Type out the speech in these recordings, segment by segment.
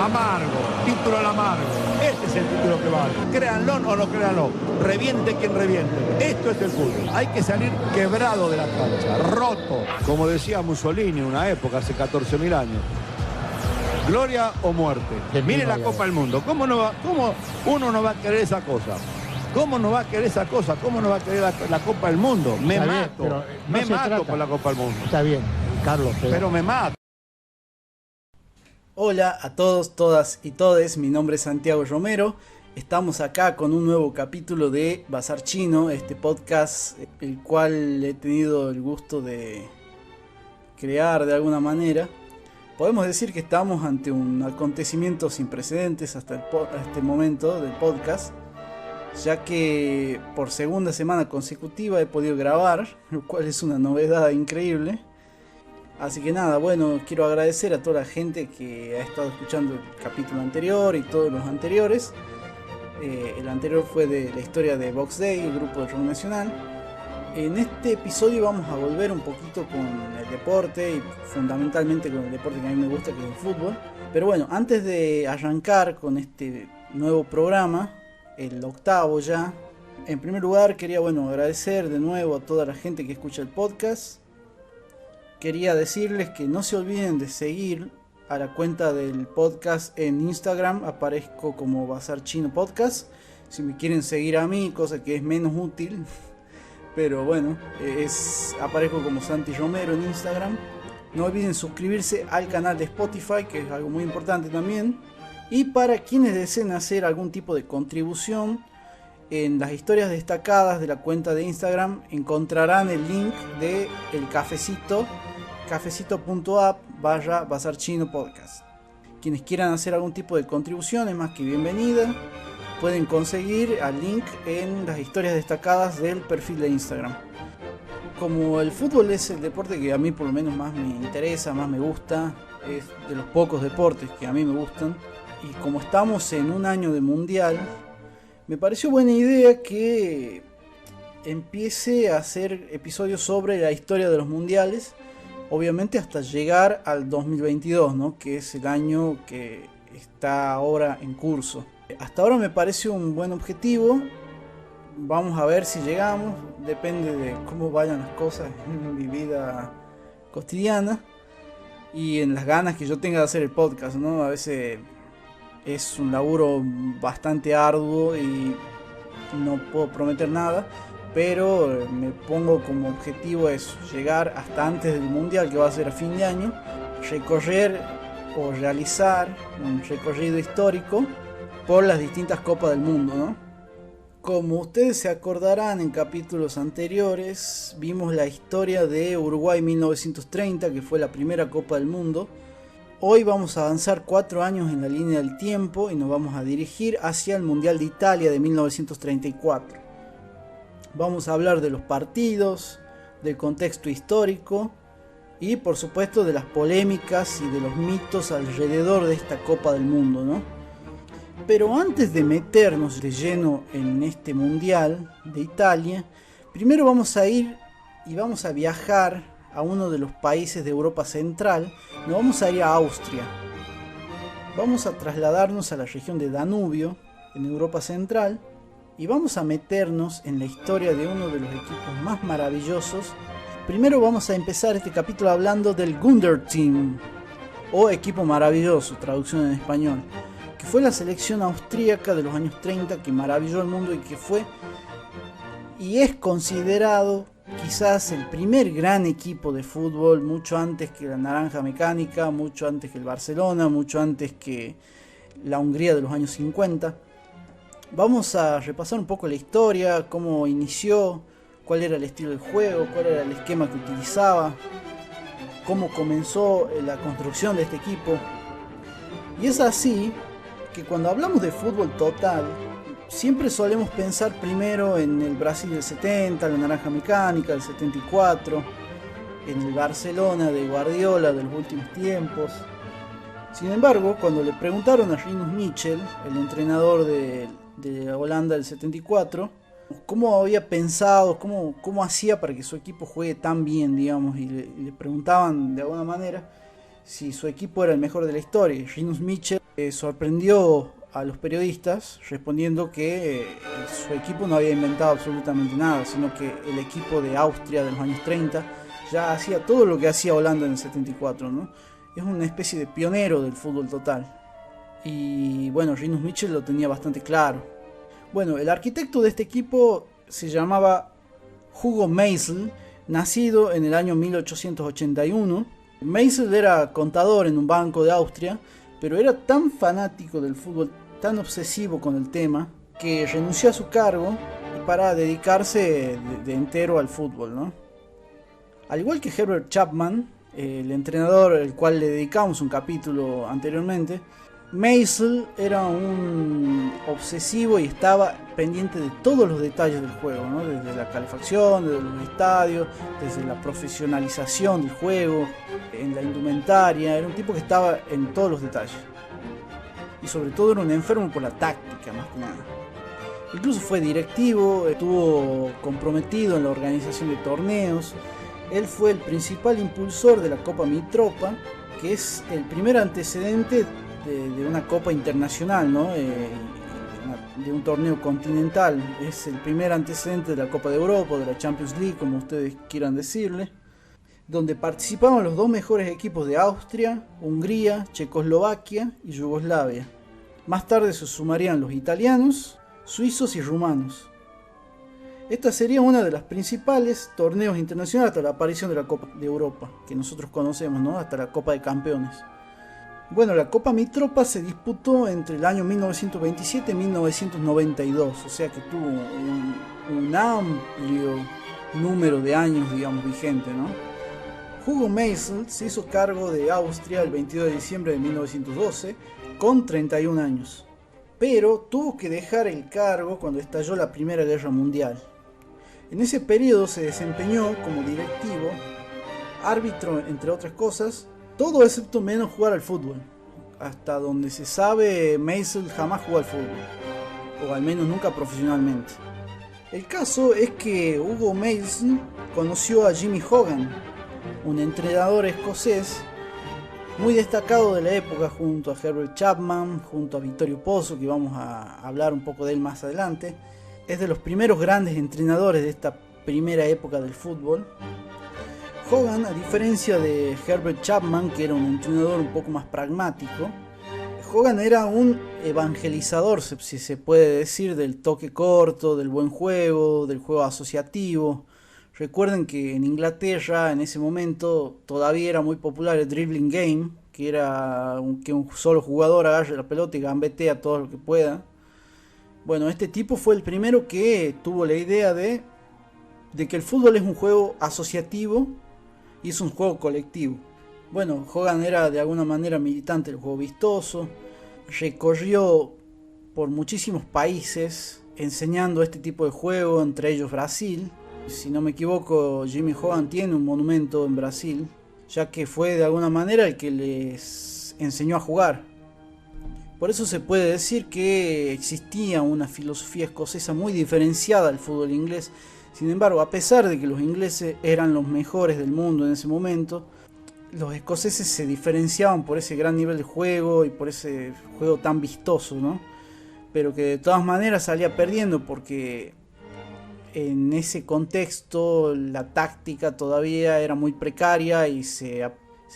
amargo, título al amargo. Este es el título que vale. Créanlo o no créanlo, reviente quien reviente. Esto es el fútbol. Hay que salir quebrado de la cancha, roto. Como decía Mussolini en una época, hace 14.000 años. Gloria o muerte. Mire la Copa del Mundo. ¿Cómo uno no va a querer esa cosa? ¿Cómo no va a querer esa cosa? ¿Cómo no va a querer la Copa del Mundo? Me mato. Me mato por la Copa del Mundo. Está bien, Carlos. Pero me mato. Hola a todos, todas y todes, mi nombre es Santiago Romero. Estamos acá con un nuevo capítulo de Bazar Chino, este podcast el cual he tenido el gusto de crear de alguna manera. Podemos decir que estamos ante un acontecimiento sin precedentes hasta este momento del podcast, ya que por segunda semana consecutiva he podido grabar, lo cual es una novedad increíble. Así que nada, bueno, quiero agradecer a toda la gente que ha estado escuchando el capítulo anterior y todos los anteriores. El anterior fue de la historia de Box Day, el grupo de rock nacional. En este episodio vamos a volver un poquito con el deporte y fundamentalmente con el deporte que a mí me gusta, que es el fútbol. Pero bueno, antes de arrancar con este nuevo programa, el octavo ya, en primer lugar quería agradecer de nuevo a toda la gente que escucha el podcast. Quería decirles que no se olviden de seguir a la cuenta del podcast en Instagram, aparezco como Bazar Chino Podcast. Si me quieren seguir a mí, cosa que es menos útil, pero bueno, aparezco como Santi Romero en Instagram. No olviden suscribirse al canal de Spotify, que es algo muy importante también. Y para quienes deseen hacer algún tipo de contribución, en las historias destacadas de la cuenta de Instagram encontrarán el link de el cafecito, cafecito.app/Bazar Chino Podcast. Quienes quieran hacer algún tipo de contribución es más que bienvenida. Pueden conseguir el link en las historias destacadas del perfil de Instagram. Como el fútbol es el deporte que a mí por lo menos más me interesa, más me gusta, es de los pocos deportes que a mí me gustan, y como estamos en un año de mundial, me pareció buena idea que empiece a hacer episodios sobre la historia de los mundiales, obviamente hasta llegar al 2022, ¿no? Que es el año que está ahora en curso. Hasta ahora me parece un buen objetivo. Vamos a ver si llegamos, depende de cómo vayan las cosas en mi vida cotidiana y en las ganas que yo tenga de hacer el podcast, ¿no? A veces es un laburo bastante arduo y no puedo prometer nada, pero me pongo como objetivo eso, llegar hasta antes del mundial, que va a ser a fin de año, recorrer o realizar un recorrido histórico por las distintas copas del mundo, ¿no? Como ustedes se acordarán, en capítulos anteriores vimos la historia de Uruguay 1930, que fue la primera Copa del Mundo. Hoy vamos a avanzar 4 años en la línea del tiempo y nos vamos a dirigir hacia el Mundial de Italia de 1934. Vamos a hablar de los partidos, del contexto histórico y por supuesto de las polémicas y de los mitos alrededor de esta Copa del Mundo, ¿no? Pero antes de meternos de lleno en este Mundial de Italia, primero vamos a ir y vamos a viajar a uno de los países de Europa Central. Nos vamos a ir a Austria. Vamos a trasladarnos a la región de Danubio, en Europa Central, y vamos a meternos en la historia de uno de los equipos más maravillosos. Primero vamos a empezar este capítulo hablando del Wunderteam, o equipo maravilloso, traducción en español, que fue la selección austríaca de los años 30 que maravilló el mundo y que fue y es considerado quizás el primer gran equipo de fútbol, mucho antes que la Naranja Mecánica, mucho antes que el Barcelona, mucho antes que la Hungría de los años 50. Vamos a repasar un poco la historia, cómo inició, cuál era el estilo del juego, cuál era el esquema que utilizaba, cómo comenzó la construcción de este equipo. Y es así que cuando hablamos de fútbol total, siempre solemos pensar primero en el Brasil del 70, la Naranja Mecánica del 74, en el Barcelona de Guardiola de los últimos tiempos. Sin embargo, cuando le preguntaron a Rinus Michel, el entrenador de Holanda del 74, cómo había pensado, cómo hacía para que su equipo juegue tan bien, digamos, y le preguntaban de alguna manera si su equipo era el mejor de la historia. Rinus Michel sorprendió a los periodistas respondiendo que su equipo no había inventado absolutamente nada, sino que el equipo de Austria de los años 30 ya hacía todo lo que hacía Holanda en el 74, ¿no? Es una especie de pionero del fútbol total. Y bueno, Rinus Michels lo tenía bastante claro. Bueno, el arquitecto de este equipo se llamaba Hugo Meisel, nacido en el año 1881. Meisel era contador en un banco de Austria, pero era tan fanático del fútbol, tan obsesivo con el tema, que renunció a su cargo para dedicarse de entero al fútbol, ¿no? Al igual que Herbert Chapman, el entrenador al cual le dedicamos un capítulo anteriormente, Meisel era un obsesivo y estaba pendiente de todos los detalles del juego, ¿no? Desde la calefacción, desde los estadios, desde la profesionalización del juego, en la indumentaria. Era un tipo que estaba en todos los detalles. Y sobre todo era un enfermo por la táctica, más que nada. Incluso fue directivo, estuvo comprometido en la organización de torneos. Él fue el principal impulsor de la Copa Mitropa, que es el primer antecedente de una copa internacional, ¿no? De un torneo continental. Es el primer antecedente de la Copa de Europa, de la Champions League, como ustedes quieran decirle, donde participaban los dos mejores equipos de Austria, Hungría, Checoslovaquia y Yugoslavia. Más tarde se sumarían los italianos, suizos y rumanos. Esta sería una de las principales torneos internacionales hasta la aparición de la Copa de Europa, que nosotros conocemos, ¿no? Hasta la Copa de Campeones. Bueno, la Copa Mitropa se disputó entre el año 1927 y 1992, o sea que tuvo un amplio número de años, digamos, vigente, ¿no? Hugo Meisel se hizo cargo de Austria el 22 de diciembre de 1912 con 31 años, pero tuvo que dejar el cargo cuando estalló la Primera Guerra Mundial. En ese periodo se desempeñó como directivo, árbitro, entre otras cosas, todo excepto menos jugar al fútbol. Hasta donde se sabe, Meisel jamás jugó al fútbol, o al menos nunca profesionalmente. El caso es que Hugo Meisel conoció a Jimmy Hogan, un entrenador escocés muy destacado de la época, junto a Herbert Chapman, junto a Vittorio Pozzo, que vamos a hablar un poco de él más adelante. Es de los primeros grandes entrenadores de esta primera época del fútbol. Hogan, a diferencia de Herbert Chapman, que era un entrenador un poco más pragmático, Hogan era un evangelizador, si se puede decir, del toque corto, del buen juego, del juego asociativo. Recuerden que en Inglaterra en ese momento todavía era muy popular el dribbling game, que era que un solo jugador agarre la pelota y gambetea todo lo que pueda. Bueno, este tipo fue el primero que tuvo la idea de que el fútbol es un juego asociativo y es un juego colectivo. Bueno, Hogan era de alguna manera militante del juego vistoso, recorrió por muchísimos países enseñando este tipo de juego, entre ellos Brasil. Si no me equivoco, Jimmy Hogan tiene un monumento en Brasil, ya que fue de alguna manera el que les enseñó a jugar. Por eso se puede decir que existía una filosofía escocesa muy diferenciada del fútbol inglés. Sin embargo, a pesar de que los ingleses eran los mejores del mundo en ese momento, los escoceses se diferenciaban por ese gran nivel de juego y por ese juego tan vistoso, ¿no? Pero que de todas maneras salía perdiendo porque en ese contexto la táctica todavía era muy precaria y se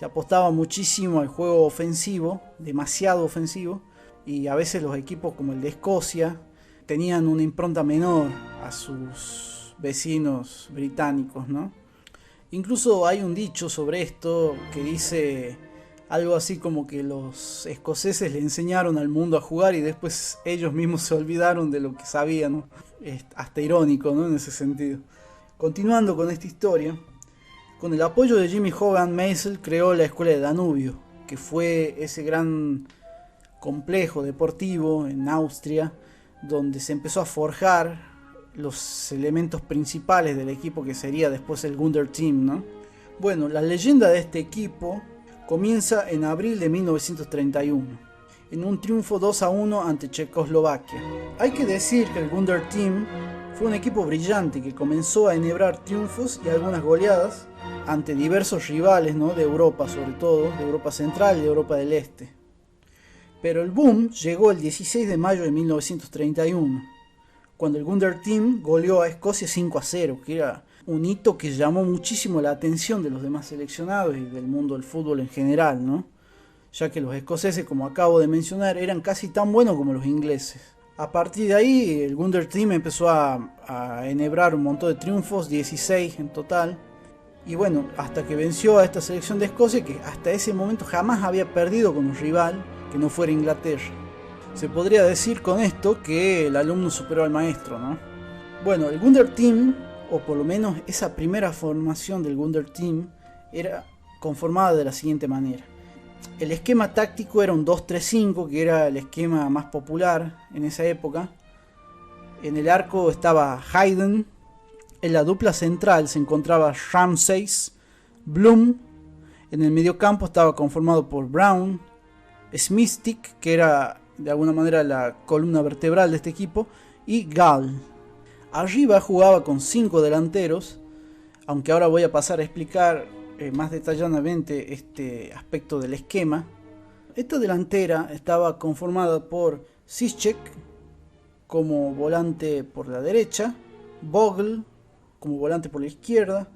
apostaba muchísimo al juego ofensivo, demasiado ofensivo, y a veces los equipos como el de Escocia tenían una impronta menor a sus vecinos británicos, ¿no? Incluso hay un dicho sobre esto que dice algo así como que los escoceses le enseñaron al mundo a jugar y después ellos mismos se olvidaron de lo que sabían, ¿no? Es hasta irónico, ¿no? En ese sentido. Continuando con esta historia, con el apoyo de Jimmy Hogan, Meisel creó la Escuela de Danubio, que fue ese gran complejo deportivo en Austria, donde se empezó a forjar los elementos principales del equipo que sería después el Wunder Team, ¿no? Bueno, la leyenda de este equipo comienza en abril de 1931, en un triunfo 2-1 ante Checoslovaquia. Hay que decir que el Wunder Team fue un equipo brillante que comenzó a enhebrar triunfos y algunas goleadas ante diversos rivales, ¿no? De Europa, sobre todo, de Europa Central y de Europa del Este. Pero el boom llegó el 16 de mayo de 1931, cuando el Wonder Team goleó a Escocia 5-0, que era un hito que llamó muchísimo la atención de los demás seleccionados y del mundo del fútbol en general, ¿no? Ya que los escoceses, como acabo de mencionar, eran casi tan buenos como los ingleses. A partir de ahí, el Wonder Team empezó a enhebrar un montón de triunfos, 16 en total. Y bueno, hasta que venció a esta selección de Escocia, que hasta ese momento jamás había perdido con un rival que no fuera Inglaterra. Se podría decir con esto que el alumno superó al maestro, ¿no? Bueno, el Wonder Team, o por lo menos esa primera formación del Wonder Team, era conformada de la siguiente manera. El esquema táctico era un 2-3-5, que era el esquema más popular en esa época. En el arco estaba Hayden. En la dupla central se encontraba Ramsays, Bloom. En el mediocampo estaba conformado por Brown, Smithstick, que era de alguna manera la columna vertebral de este equipo, y Gall. Arriba jugaba con 5 delanteros, aunque ahora voy a pasar a explicar más detalladamente este aspecto del esquema. Esta delantera estaba conformada por Zizek como volante por la derecha, Bogle como volante por la izquierda.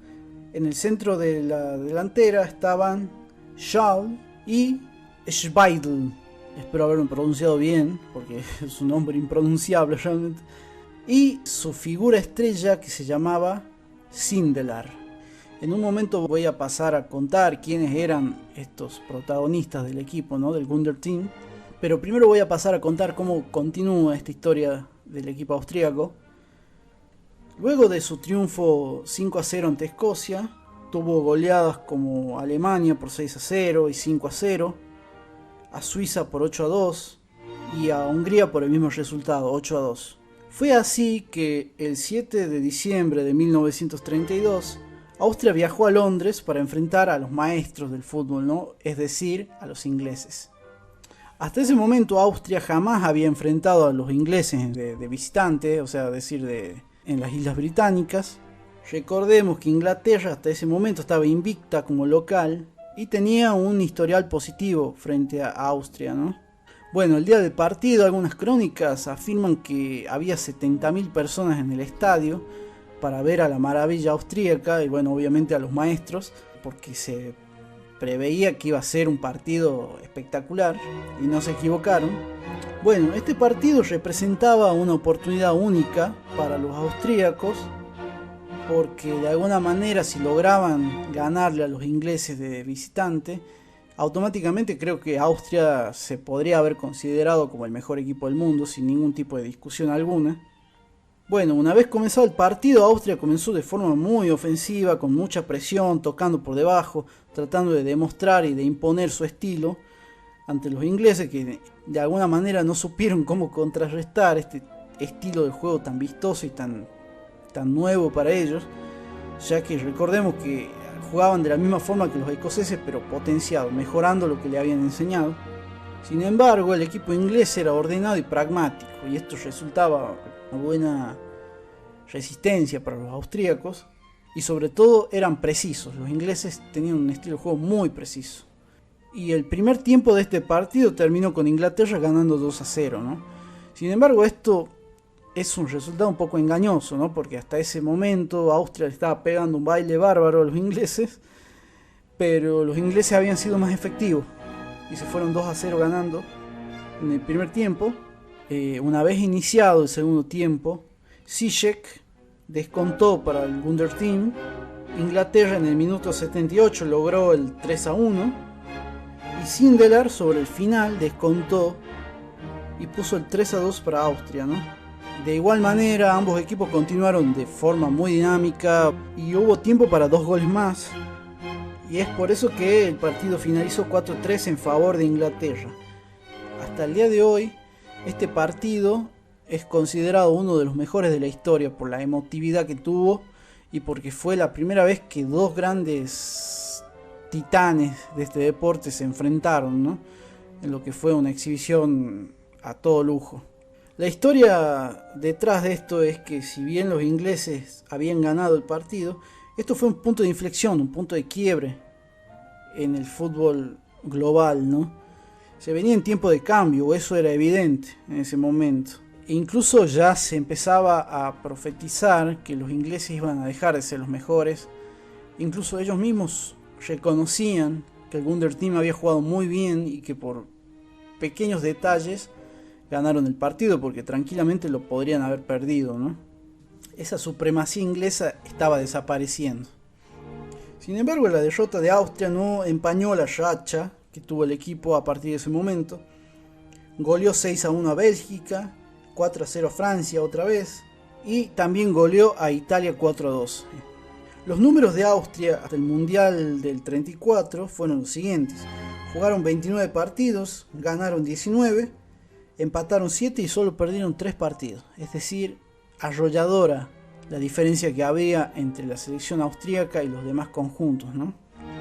En el centro de la delantera estaban Schall y Schweidl. Espero haberme pronunciado bien, porque es un nombre impronunciable realmente. Y su figura estrella, que se llamaba Sindelar. En un momento voy a pasar a contar quiénes eran estos protagonistas del equipo, ¿no? Del Wonder Team. Pero primero voy a pasar a contar cómo continúa esta historia del equipo austríaco. Luego de su triunfo 5-0 ante Escocia, tuvo goleadas como Alemania por 6-0 y 5-0, a Suiza por 8-2 y a Hungría por el mismo resultado, 8-2. Fue así que el 7 de diciembre de 1932, Austria viajó a Londres para enfrentar a los maestros del fútbol, ¿no? Es decir, a los ingleses. Hasta ese momento Austria jamás había enfrentado a los ingleses de visitante, o sea, en las Islas Británicas. Recordemos que Inglaterra hasta ese momento estaba invicta como local y tenía un historial positivo frente a Austria, ¿no? Bueno, el día del partido algunas crónicas afirman que había 70.000 personas en el estadio para ver a la maravilla austríaca y bueno, obviamente a los maestros, porque se preveía que iba a ser un partido espectacular y no se equivocaron. Bueno, este partido representaba una oportunidad única para los austríacos, porque de alguna manera si lograban ganarle a los ingleses de visitante, automáticamente creo que Austria se podría haber considerado como el mejor equipo del mundo sin ningún tipo de discusión alguna. Bueno, una vez comenzado el partido, Austria comenzó de forma muy ofensiva, con mucha presión, tocando por debajo, tratando de demostrar y de imponer su estilo ante los ingleses, que de alguna manera no supieron cómo contrarrestar este estilo de juego tan vistoso y tan nuevo para ellos, ya que recordemos que jugaban de la misma forma que los escoceses, pero potenciado, mejorando lo que le habían enseñado. Sin embargo, el equipo inglés era ordenado y pragmático, y esto resultaba una buena resistencia para los austríacos, y sobre todo eran precisos. Los ingleses tenían un estilo de juego muy preciso. Y el primer tiempo de este partido terminó con Inglaterra ganando 2-0, ¿no? Sin embargo, esto es un resultado un poco engañoso, ¿no? Porque hasta ese momento Austria le estaba pegando un baile bárbaro a los ingleses, pero los ingleses habían sido más efectivos y se fueron 2-0 ganando en el primer tiempo. Una vez iniciado el segundo tiempo, Zizek descontó para el Wonder Team. Inglaterra en el minuto 78 logró el 3-1 y Sindelar sobre el final descontó y puso el 3-2 para Austria, ¿no? De igual manera, ambos equipos continuaron de forma muy dinámica y hubo tiempo para 2 goles más. Y es por eso que el partido finalizó 4-3 en favor de Inglaterra. Hasta el día de hoy, este partido es considerado uno de los mejores de la historia por la emotividad que tuvo y porque fue la primera vez que dos grandes titanes de este deporte se enfrentaron, ¿no? En lo que fue una exhibición a todo lujo. La historia detrás de esto es que si bien los ingleses habían ganado el partido, esto fue un punto de inflexión, un punto de quiebre en el fútbol global, ¿no? Se venía en tiempo de cambio, eso era evidente en ese momento. E incluso ya se empezaba a profetizar que los ingleses iban a dejar de ser los mejores. Incluso ellos mismos reconocían que el Wonder Team había jugado muy bien y que por pequeños detalles ganaron el partido, porque tranquilamente lo podrían haber perdido, ¿no? Esa supremacía inglesa estaba desapareciendo. Sin embargo, la derrota de Austria no empañó la racha que tuvo el equipo a partir de ese momento. Goleó 6-1 a Bélgica, 4-0 a Francia otra vez, y también goleó a Italia 4-2. Los números de Austria hasta el Mundial del 34 fueron los siguientes. Jugaron 29 partidos, ganaron 19, empataron 7 y solo perdieron 3 partidos. Es decir, arrolladora la diferencia que había entre la selección austríaca y los demás conjuntos, ¿no?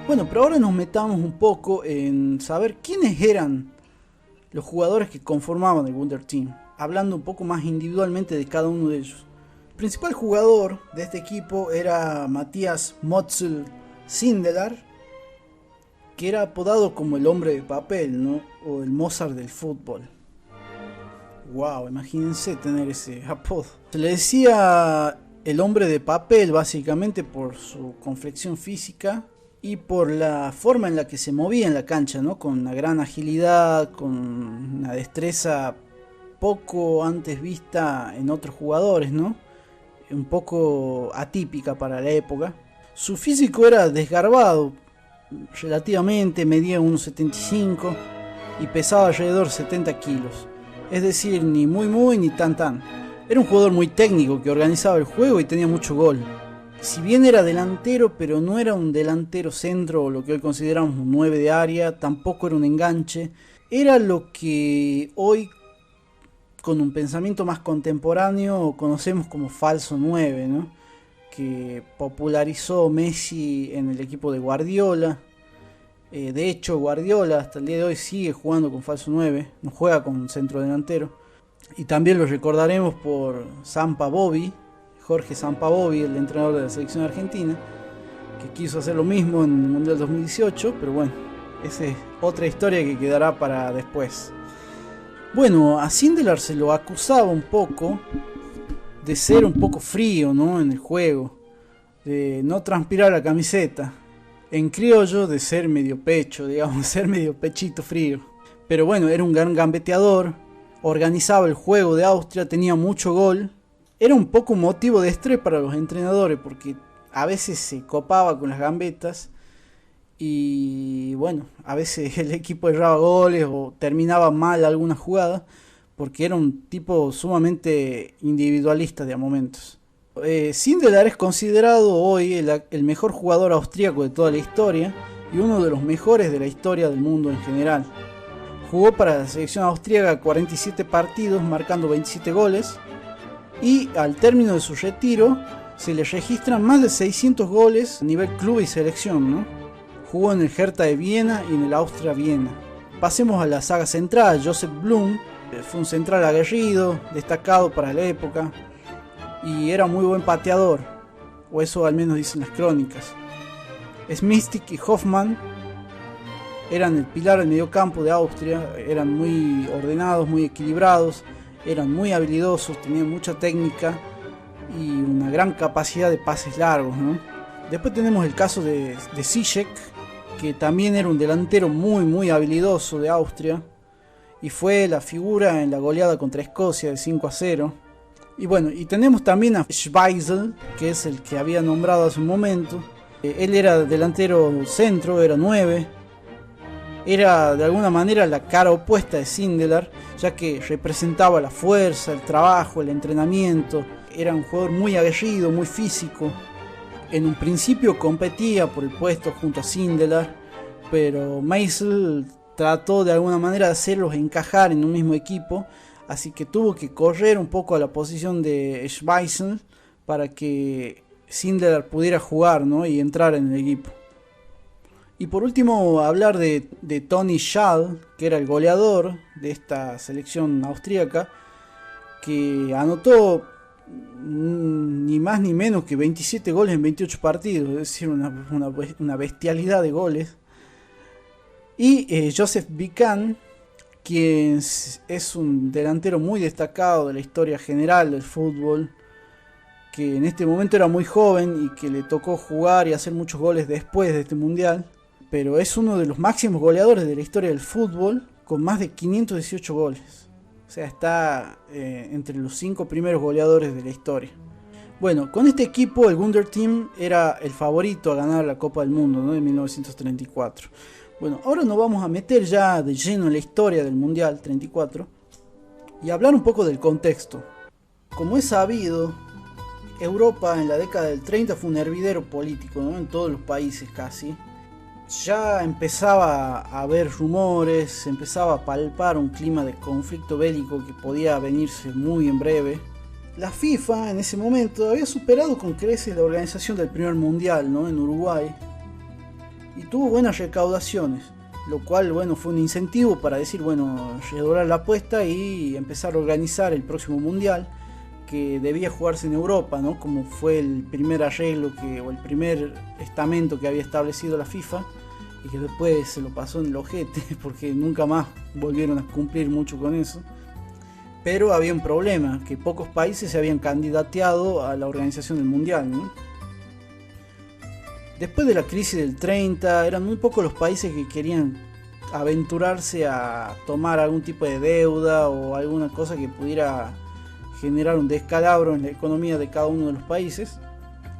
Bueno, pero ahora nos metamos un poco en saber quiénes eran los jugadores que conformaban el Wonder Team, hablando un poco más individualmente de cada uno de ellos. El principal jugador de este equipo era Matthias Motzel Sindelar, que era apodado como el hombre de papel, ¿no? O el Mozart del fútbol. Wow, imagínense tener ese apodo. Se le decía el hombre de papel básicamente por su complexión física y por la forma en la que se movía en la cancha, ¿no? Con una gran agilidad, con una destreza poco antes vista en otros jugadores, ¿no? Un poco atípica para la época. Su físico era desgarbado relativamente, medía 1,75 y pesaba alrededor de 70 kilos. Es decir, ni muy ni tan. Era un jugador muy técnico que organizaba el juego y tenía mucho gol. Si bien era delantero, pero no era un delantero centro o lo que hoy consideramos un 9 de área, tampoco era un enganche. Era lo que hoy, con un pensamiento más contemporáneo, conocemos como falso 9, ¿no? Que popularizó Messi en el equipo de Guardiola. De hecho, Guardiola hasta el día de hoy sigue jugando con falso 9, no juega con centro delantero. Y también lo recordaremos por Sampaoli, Jorge Sampaoli, el entrenador de la selección argentina, que quiso hacer lo mismo en el Mundial 2018, pero bueno, esa es otra historia que quedará para después. Bueno, a Sindelar se lo acusaba un poco de ser un poco frío, ¿no? En el juego, de no transpirar la camiseta. En criollo, de ser medio pecho, digamos, ser medio pechito frío. Pero bueno, era un gran gambeteador, organizaba el juego de Austria, tenía mucho gol. Era un poco motivo de estrés para los entrenadores, porque a veces se copaba con las gambetas y bueno, a veces el equipo erraba goles o terminaba mal alguna jugada, porque era un tipo sumamente individualista de a momentos. Sindelar es considerado hoy el mejor jugador austríaco de toda la historia y uno de los mejores de la historia del mundo en general. Jugó para la selección austríaca 47 partidos, marcando 27 goles, y al término de su retiro se le registran más de 600 goles a nivel club y selección, ¿no? Jugó en el Hertha de Viena y en el Austria Viena. Pasemos a la saga central. Joseph Blum fue un central aguerrido, destacado para la época, y era muy buen pateador, o eso al menos dicen las crónicas. Smistik y Hoffmann eran el pilar del mediocampo de Austria, eran muy ordenados, muy equilibrados, eran muy habilidosos, tenían mucha técnica y una gran capacidad de pases largos, ¿no? Después tenemos el caso de Zizek, que también era un delantero muy habilidoso de Austria y fue la figura en la goleada contra Escocia de 5-0. Y bueno, y tenemos también a Schweizer, que es el que había nombrado hace un momento. Él era delantero centro, era 9. Era de alguna manera la cara opuesta de Sindelar, ya que representaba la fuerza, el trabajo, el entrenamiento. Era un jugador muy aguerrido, muy físico. En un principio competía por el puesto junto a Sindelar, pero Meisel trató de alguna manera de hacerlos encajar en un mismo equipo, así que tuvo que correr un poco a la posición de Schweizer para que Sindelar pudiera jugar, ¿no? Y entrar en el equipo. Y por último, hablar de Toni Schall, que era el goleador de esta selección austríaca, que anotó ni más ni menos que 27 goles en 28 partidos, es decir, una bestialidad de goles. Y Joseph Bican, quien es un delantero muy destacado de la historia general del fútbol, que en este momento era muy joven y que le tocó jugar y hacer muchos goles después de este mundial, pero es uno de los máximos goleadores de la historia del fútbol, con más de 518 goles. O sea, está entre los 5 primeros goleadores de la historia. Bueno, con este equipo el Wunder Team era el favorito a ganar la Copa del Mundo, ¿no?, de 1934. Bueno, ahora nos vamos a meter ya de lleno en la historia del Mundial 34 y hablar un poco del contexto. Como es sabido, Europa en la década del 30 fue un hervidero político, ¿no?, en todos los países casi. Ya empezaba a haber rumores, se empezaba a palpar un clima de conflicto bélico que podía venirse muy en breve. La FIFA en ese momento había superado con creces la organización del primer mundial, ¿no?, en Uruguay, y tuvo buenas recaudaciones, lo cual, bueno, fue un incentivo para decir, bueno, redoblar la apuesta y empezar a organizar el próximo mundial, que debía jugarse en Europa, ¿no?, como fue el primer arreglo o el primer estamento que había establecido la FIFA, y que después se lo pasó en el ojete porque nunca más volvieron a cumplir mucho con eso. Pero había un problema, que pocos países se habían candidateado a la organización del mundial, ¿no? Después de la crisis del 30, eran muy pocos los países que querían aventurarse a tomar algún tipo de deuda o alguna cosa que pudiera generar un descalabro en la economía de cada uno de los países.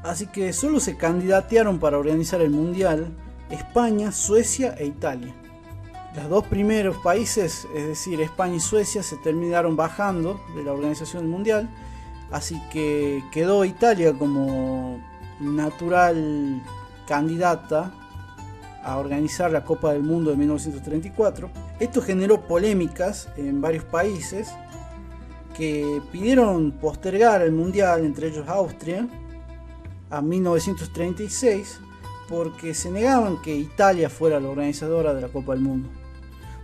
Así que solo se candidatearon para organizar el mundial España, Suecia e Italia. Los dos primeros países, es decir, España y Suecia, se terminaron bajando de la organización del mundial, así que quedó Italia como natural candidata a organizar la Copa del Mundo de 1934. Esto generó polémicas en varios países que pidieron postergar el mundial, entre ellos Austria, a 1936, porque se negaban que Italia fuera la organizadora de la Copa del Mundo.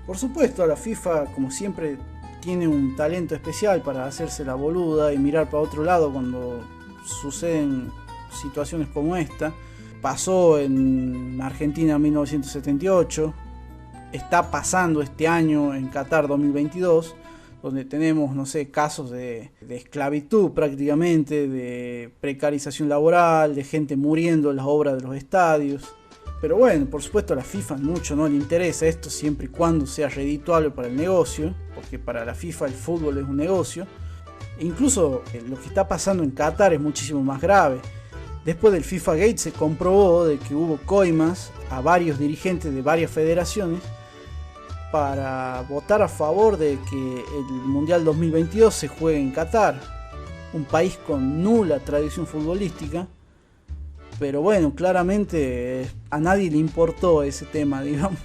Por supuesto, la FIFA, como siempre, tiene un talento especial para hacerse la boluda y mirar para otro lado cuando suceden situaciones como esta. Pasó en Argentina en 1978, está pasando este año en Qatar 2022, donde tenemos, no sé, casos de esclavitud prácticamente, de precarización laboral, de gente muriendo en las obras de los estadios. Pero bueno, por supuesto a la FIFA mucho no le interesa esto siempre y cuando sea redituable para el negocio, porque para la FIFA el fútbol es un negocio. E incluso lo que está pasando en Qatar es muchísimo más grave. Después del FIFA Gate se comprobó de que hubo coimas a varios dirigentes de varias federaciones para votar a favor de que el Mundial 2022 se juegue en Qatar, un país con nula tradición futbolística. Pero bueno, claramente a nadie le importó ese tema, digamos,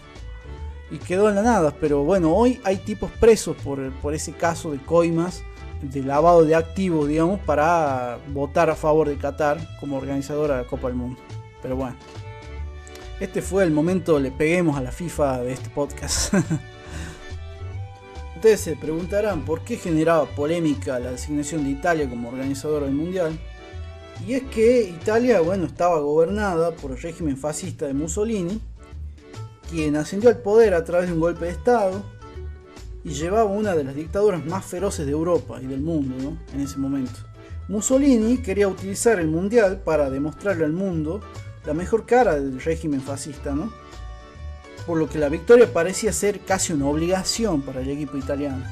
y quedó en la nada. Pero bueno, hoy hay tipos presos por ese caso de coimas, de lavado de activos, digamos, para votar a favor de Qatar como organizadora de la Copa del Mundo. Pero bueno, este fue el momento le peguemos a la FIFA de este podcast. Ustedes se preguntarán por qué generaba polémica la designación de Italia como organizadora del Mundial. Y es que Italia, bueno, estaba gobernada por el régimen fascista de Mussolini, quien ascendió al poder a través de un golpe de estado y llevaba una de las dictaduras más feroces de Europa y del mundo, ¿no?, en ese momento. Mussolini quería utilizar el mundial para demostrarle al mundo la mejor cara del régimen fascista, ¿no?, por lo que la victoria parecía ser casi una obligación para el equipo italiano.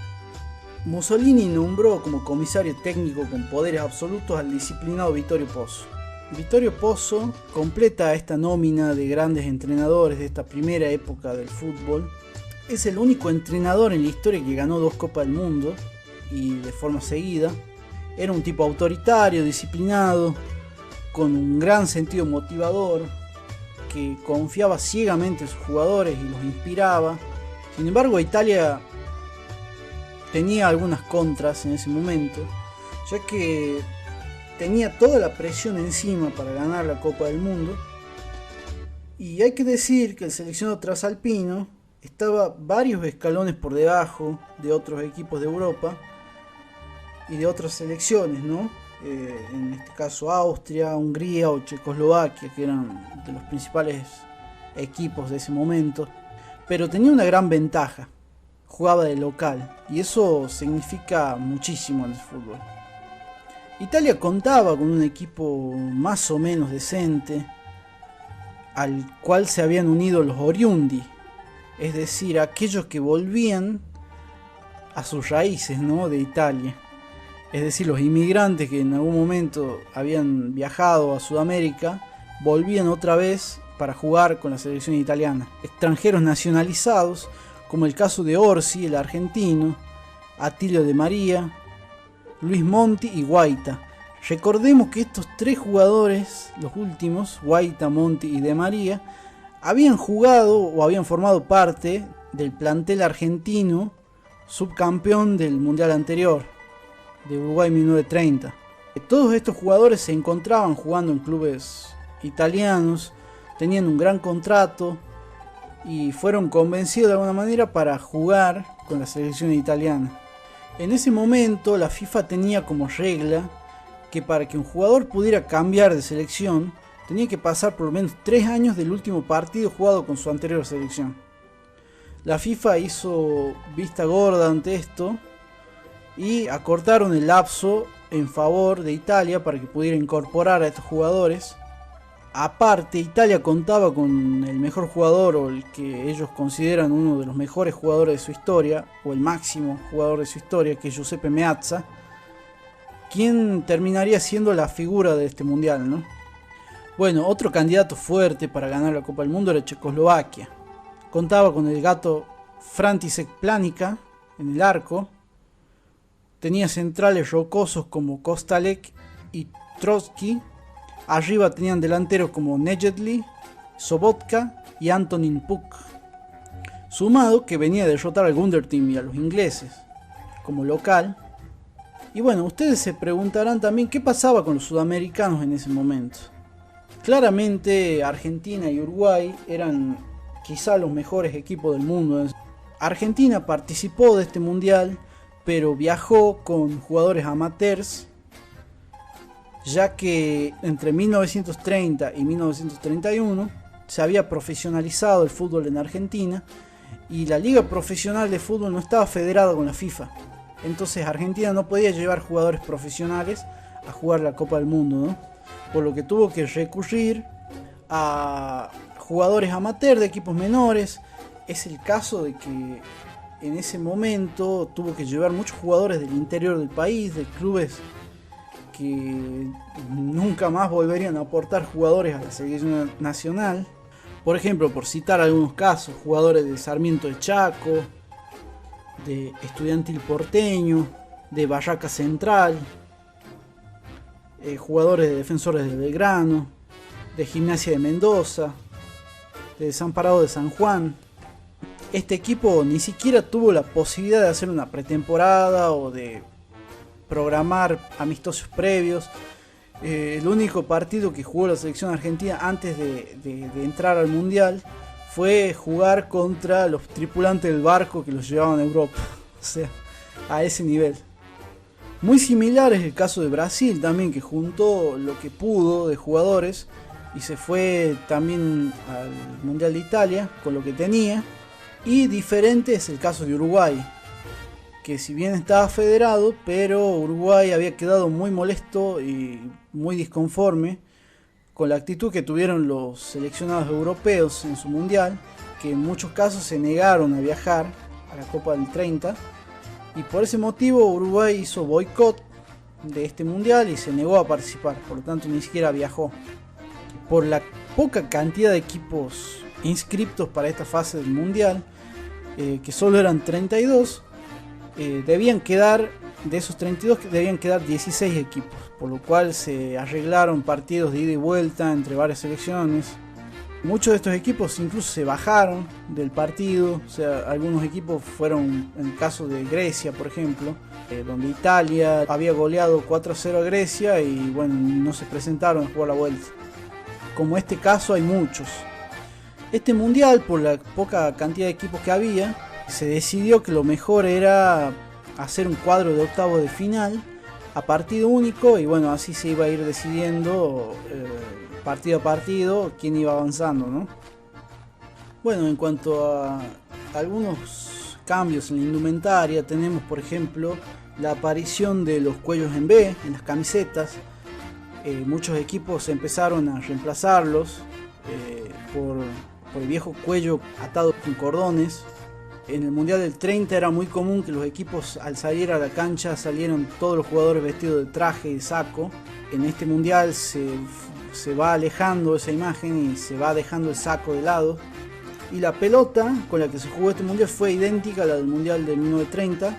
Mussolini nombró como comisario técnico con poderes absolutos al disciplinado Vittorio Pozzo. Vittorio Pozzo completa esta nómina de grandes entrenadores de esta primera época del fútbol. Es el único entrenador en la historia que ganó 2 Copas del Mundo y de forma seguida. Era un tipo autoritario, disciplinado, con un gran sentido motivador, que confiaba ciegamente en sus jugadores y los inspiraba. Sin embargo, Italia tenía algunas contras en ese momento, ya que tenía toda la presión encima para ganar la Copa del Mundo. Y hay que decir que el seleccionado trasalpino estaba varios escalones por debajo de otros equipos de Europa y de otras selecciones, ¿no? En este caso Austria, Hungría o Checoslovaquia, que eran de los principales equipos de ese momento. Pero tenía una gran ventaja: jugaba de local, y eso significa muchísimo en el fútbol. Italia contaba con un equipo más o menos decente, al cual se habían unido los oriundi, es decir, aquellos que volvían a sus raíces, ¿no?, de Italia. Es decir, los inmigrantes que en algún momento habían viajado a Sudamérica, volvían otra vez para jugar con la selección italiana. Extranjeros nacionalizados, como el caso de Orsi, el argentino, Attilio de María, Luis Monti y Guaita. Recordemos que estos tres jugadores, los últimos, Guaita, Monti y de María, habían jugado o habían formado parte del plantel argentino subcampeón del mundial anterior, de Uruguay 1930. Todos estos jugadores se encontraban jugando en clubes italianos, tenían un gran contrato y fueron convencidos de alguna manera para jugar con la selección italiana. En ese momento la FIFA tenía como regla que para que un jugador pudiera cambiar de selección tenía que pasar por lo menos 3 años del último partido jugado con su anterior selección. La FIFA hizo vista gorda ante esto y acortaron el lapso en favor de Italia para que pudiera incorporar a estos jugadores. Aparte, Italia contaba con el mejor jugador, o el que ellos consideran uno de los mejores jugadores de su historia, o el máximo jugador de su historia, que es Giuseppe Meazza, quien terminaría siendo la figura de este mundial, ¿no? Bueno, otro candidato fuerte para ganar la Copa del Mundo era Checoslovaquia. Contaba con el gato František Planica en el arco. Tenía centrales rocosos como Kostalek y Trotsky. Arriba tenían delanteros como Nejedly, Sobotka y Antonín Puk. Sumado que venía a derrotar al Gunderteam y a los ingleses como local. Y bueno, ustedes se preguntarán también qué pasaba con los sudamericanos en ese momento. Claramente Argentina y Uruguay eran quizá los mejores equipos del mundo. Argentina participó de este mundial, pero viajó con jugadores amateurs, ya que entre 1930 y 1931 se había profesionalizado el fútbol en Argentina y la liga profesional de fútbol no estaba federada con la FIFA. Entonces Argentina no podía llevar jugadores profesionales a jugar la Copa del Mundo, ¿no? Por lo que tuvo que recurrir a jugadores amateurs de equipos menores. Es el caso de que en ese momento tuvo que llevar muchos jugadores del interior del país, de clubes que nunca más volverían a aportar jugadores a la selección nacional. Por ejemplo, por citar algunos casos, jugadores de Sarmiento de Chaco, de Estudiantil Porteño, de Barraca Central, jugadores de Defensores de Belgrano, de Gimnasia de Mendoza, de Desamparados de San Juan. Este equipo ni siquiera tuvo la posibilidad de hacer una pretemporada o de programar amistosos previos. El único partido que jugó la selección argentina antes de entrar al mundial fue jugar contra los tripulantes del barco que los llevaban a Europa. O sea, a ese nivel. Muy similar es el caso de Brasil también, que juntó lo que pudo de jugadores y se fue también al Mundial de Italia con lo que tenía. Y diferente es el caso de Uruguay, que si bien estaba federado, pero Uruguay había quedado muy molesto y muy disconforme con la actitud que tuvieron los seleccionados europeos en su mundial, que en muchos casos se negaron a viajar a la Copa del 30, y por ese motivo Uruguay hizo boicot de este mundial y se negó a participar, por lo tanto ni siquiera viajó. Por la poca cantidad de equipos inscriptos para esta fase del mundial, que solo eran 32, debían quedar, de esos 32 debían quedar 16 equipos, por lo cual se arreglaron partidos de ida y vuelta entre varias selecciones. Muchos de estos equipos incluso se bajaron del partido, o sea, algunos equipos fueron, en el caso de Grecia por ejemplo, donde Italia había goleado 4-0 a Grecia y bueno, no se presentaron a jugar la vuelta. Como este caso hay muchos. Este mundial, por la poca cantidad de equipos que había, se decidió que lo mejor era hacer un cuadro de octavos de final a partido único y bueno, así se iba a ir decidiendo partido a partido quién iba avanzando, ¿no? Bueno, en cuanto a algunos cambios en la indumentaria. Tenemos, por ejemplo, la aparición de los cuellos en B en las camisetas. Muchos equipos empezaron a reemplazarlos por el viejo cuello atado con cordones. En el Mundial del 30 era muy común que los equipos, al salir a la cancha, salieran todos los jugadores vestidos de traje y saco. En este Mundial se va alejando esa imagen y se va dejando el saco de lado. Y la pelota con la que se jugó este Mundial fue idéntica a la del Mundial de 1930,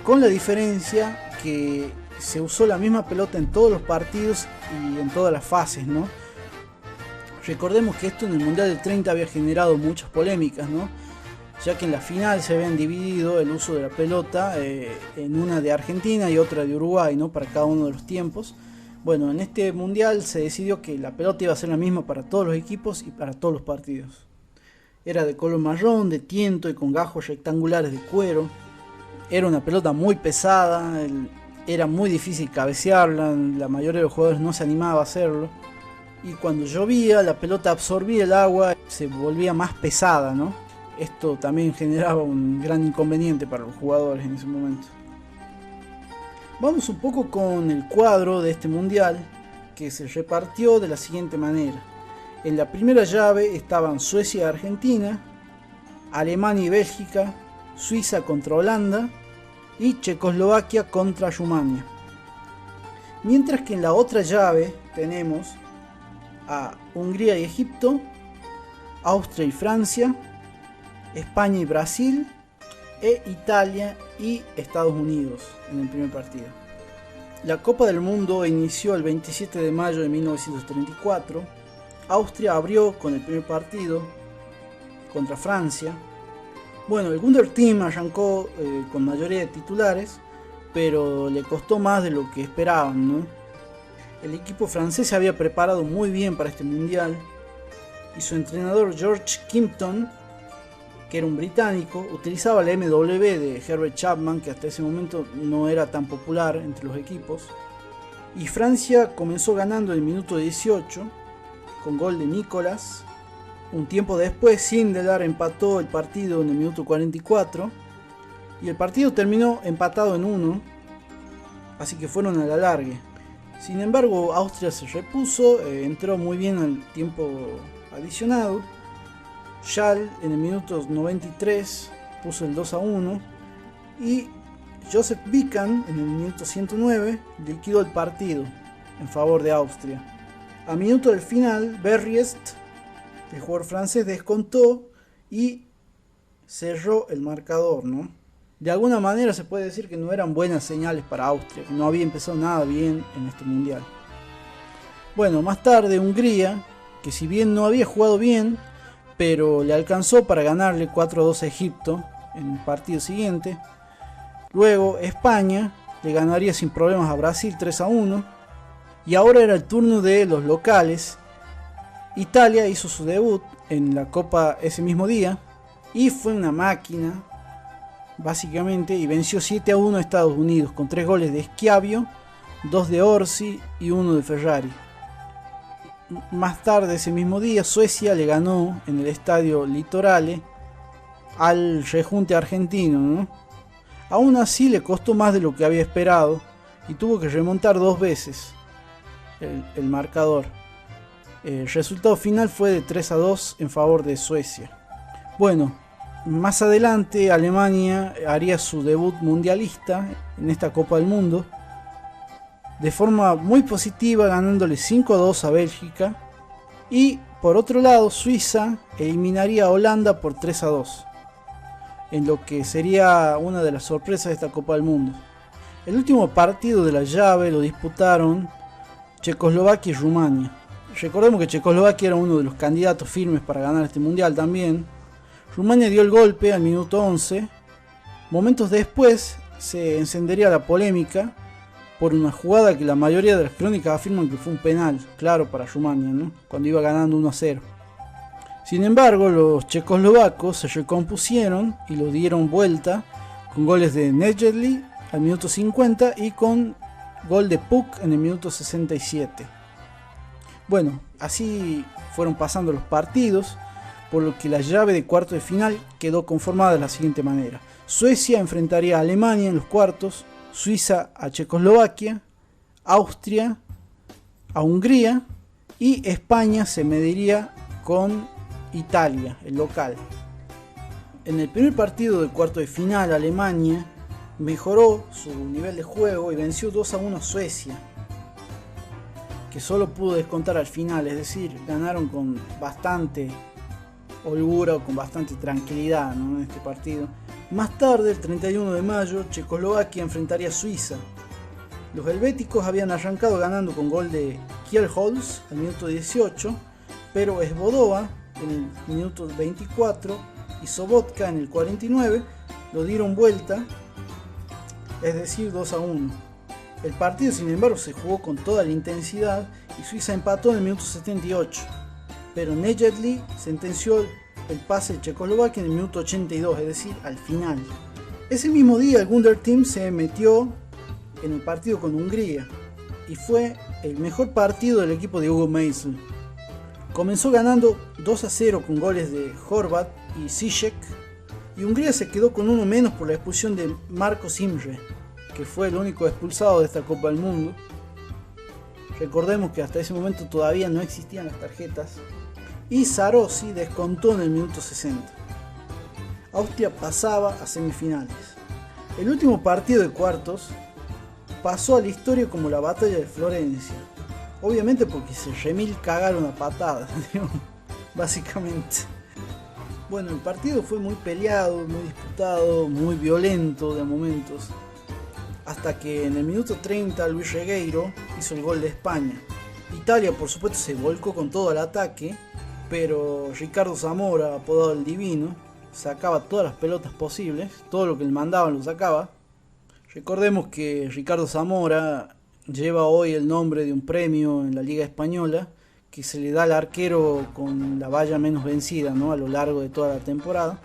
con la diferencia que se usó la misma pelota en todos los partidos y en todas las fases, ¿no? Recordemos que esto en el Mundial del 30 había generado muchas polémicas, ¿no? Ya que en la final se habían dividido el uso de la pelota en una de Argentina y otra de Uruguay, ¿no? Para cada uno de los tiempos. Bueno, en este Mundial se decidió que la pelota iba a ser la misma para todos los equipos y para todos los partidos. Era de color marrón, de tiento y con gajos rectangulares de cuero. Era una pelota muy pesada, era muy difícil cabecearla, la mayoría de los jugadores no se animaba a hacerlo. Y cuando llovía, la pelota absorbía el agua y se volvía más pesada, ¿no? Esto también generaba un gran inconveniente para los jugadores en ese momento. Vamos un poco con el cuadro de este mundial, que se repartió de la siguiente manera. En la primera llave estaban Suecia y Argentina, Alemania y Bélgica, Suiza contra Holanda y Checoslovaquia contra Rumania. Mientras que en la otra llave tenemos a Hungría y Egipto, Austria y Francia, España y Brasil, e Italia y Estados Unidos en el primer partido. La Copa del Mundo inició el 27 de mayo de 1934. Austria abrió con el primer partido contra Francia. Bueno, el Wunder Team arrancó con mayoría de titulares, pero le costó más de lo que esperaban, ¿no? El equipo francés se había preparado muy bien para este mundial y su entrenador George Kimpton, que era un británico, utilizaba la MW de Herbert Chapman, que hasta ese momento no era tan popular entre los equipos. Y Francia comenzó ganando en el minuto 18 con gol de Nicolas. Un tiempo después, Sindelar empató el partido en el minuto 44 y el partido terminó empatado en 1, así que fueron a la largue. Sin embargo, Austria se repuso, entró muy bien al tiempo adicionado. Schall en el minuto 93 puso el 2-1 y Joseph Bican en el minuto 109 liquidó el partido en favor de Austria. A minuto del final, Berriest, el jugador francés, descontó y cerró el marcador, ¿no? De alguna manera se puede decir que no eran buenas señales para Austria, que no había empezado nada bien en este mundial. Bueno, más tarde Hungría, que si bien no había jugado bien, pero le alcanzó para ganarle 4-2 a Egipto en el partido siguiente. Luego España le ganaría sin problemas a Brasil 3-1. Y ahora era el turno de los locales. Italia hizo su debut en la Copa ese mismo día y fue una máquina básicamente, y venció 7-1 a Estados Unidos con 3 goles de Schiavio, 2 de Orsi y 1 de Ferrari. Más tarde ese mismo día Suecia le ganó en el estadio Litorale al rejunte argentino, ¿no? Aún así le costó más de lo que había esperado y tuvo que remontar 2 veces el marcador. El resultado final fue de 3-2 en favor de Suecia. Bueno, más adelante Alemania haría su debut mundialista en esta Copa del Mundo de forma muy positiva, ganándole 5-2 a Bélgica, y por otro lado Suiza eliminaría a Holanda por 3-2 en lo que sería una de las sorpresas de esta Copa del Mundo. El último partido de la llave lo disputaron Checoslovaquia y Rumania. Recordemos que Checoslovaquia era uno de los candidatos firmes para ganar este mundial también. Rumania dio el golpe al minuto 11. Momentos después se encendería la polémica por una jugada que la mayoría de las crónicas afirman que fue un penal, claro, para Rumania, ¿no? Cuando iba ganando 1-0. Sin embargo, los checoslovacos se recompusieron y lo dieron vuelta con goles de Nedjedli al minuto 50 y con gol de Puk en el minuto 67. Bueno, así fueron pasando los partidos. por lo que la llave de cuartos de final quedó conformada de la siguiente manera. Suecia enfrentaría a Alemania en los cuartos, Suiza a Checoslovaquia, Austria a Hungría y España se mediría con Italia, el local. En el primer partido del cuarto de final, Alemania mejoró su nivel de juego y venció 2-1 a Suecia, que solo pudo descontar al final, es decir, ganaron con bastante holgura o con bastante tranquilidad, ¿no?, en este partido. Más tarde, el 31 de mayo, Checoslovaquia enfrentaría a Suiza. Los helvéticos habían arrancado ganando con gol de Kielholz al minuto 18, pero Svoboda en el minuto 24 y Sobotka en el 49 lo dieron vuelta, es decir, 2-1. El partido, sin embargo, se jugó con toda la intensidad y Suiza empató en el minuto 78, pero Nejedly sentenció el pase de Checoslovaquia en el minuto 82, es decir, al final. Ese mismo día el Wunder Team se metió en el partido con Hungría y fue el mejor partido del equipo de Hugo Meisl. Comenzó ganando 2-0 con goles de Horvat y Zizek, y Hungría se quedó con uno menos por la expulsión de Marcos Imre, que fue el único expulsado de esta Copa del Mundo. Recordemos que hasta ese momento todavía no existían las tarjetas, y Sarosi descontó en el minuto 60. Austria pasaba a semifinales. El último partido de cuartos pasó a la historia como la batalla de Florencia, obviamente porque se remil cagaron a patadas, básicamente. Bueno, el partido fue muy peleado, muy disputado, muy violento de momentos, hasta que en el minuto 30 Luis Regueiro hizo el gol de España. Italia, por supuesto, se volcó con todo el ataque, pero Ricardo Zamora, apodado el Divino, sacaba todas las pelotas posibles, todo lo que le mandaban lo sacaba. Recordemos que Ricardo Zamora lleva hoy el nombre de un premio en la Liga Española que se le da al arquero con la valla menos vencida, ¿no?, a lo largo de toda la temporada.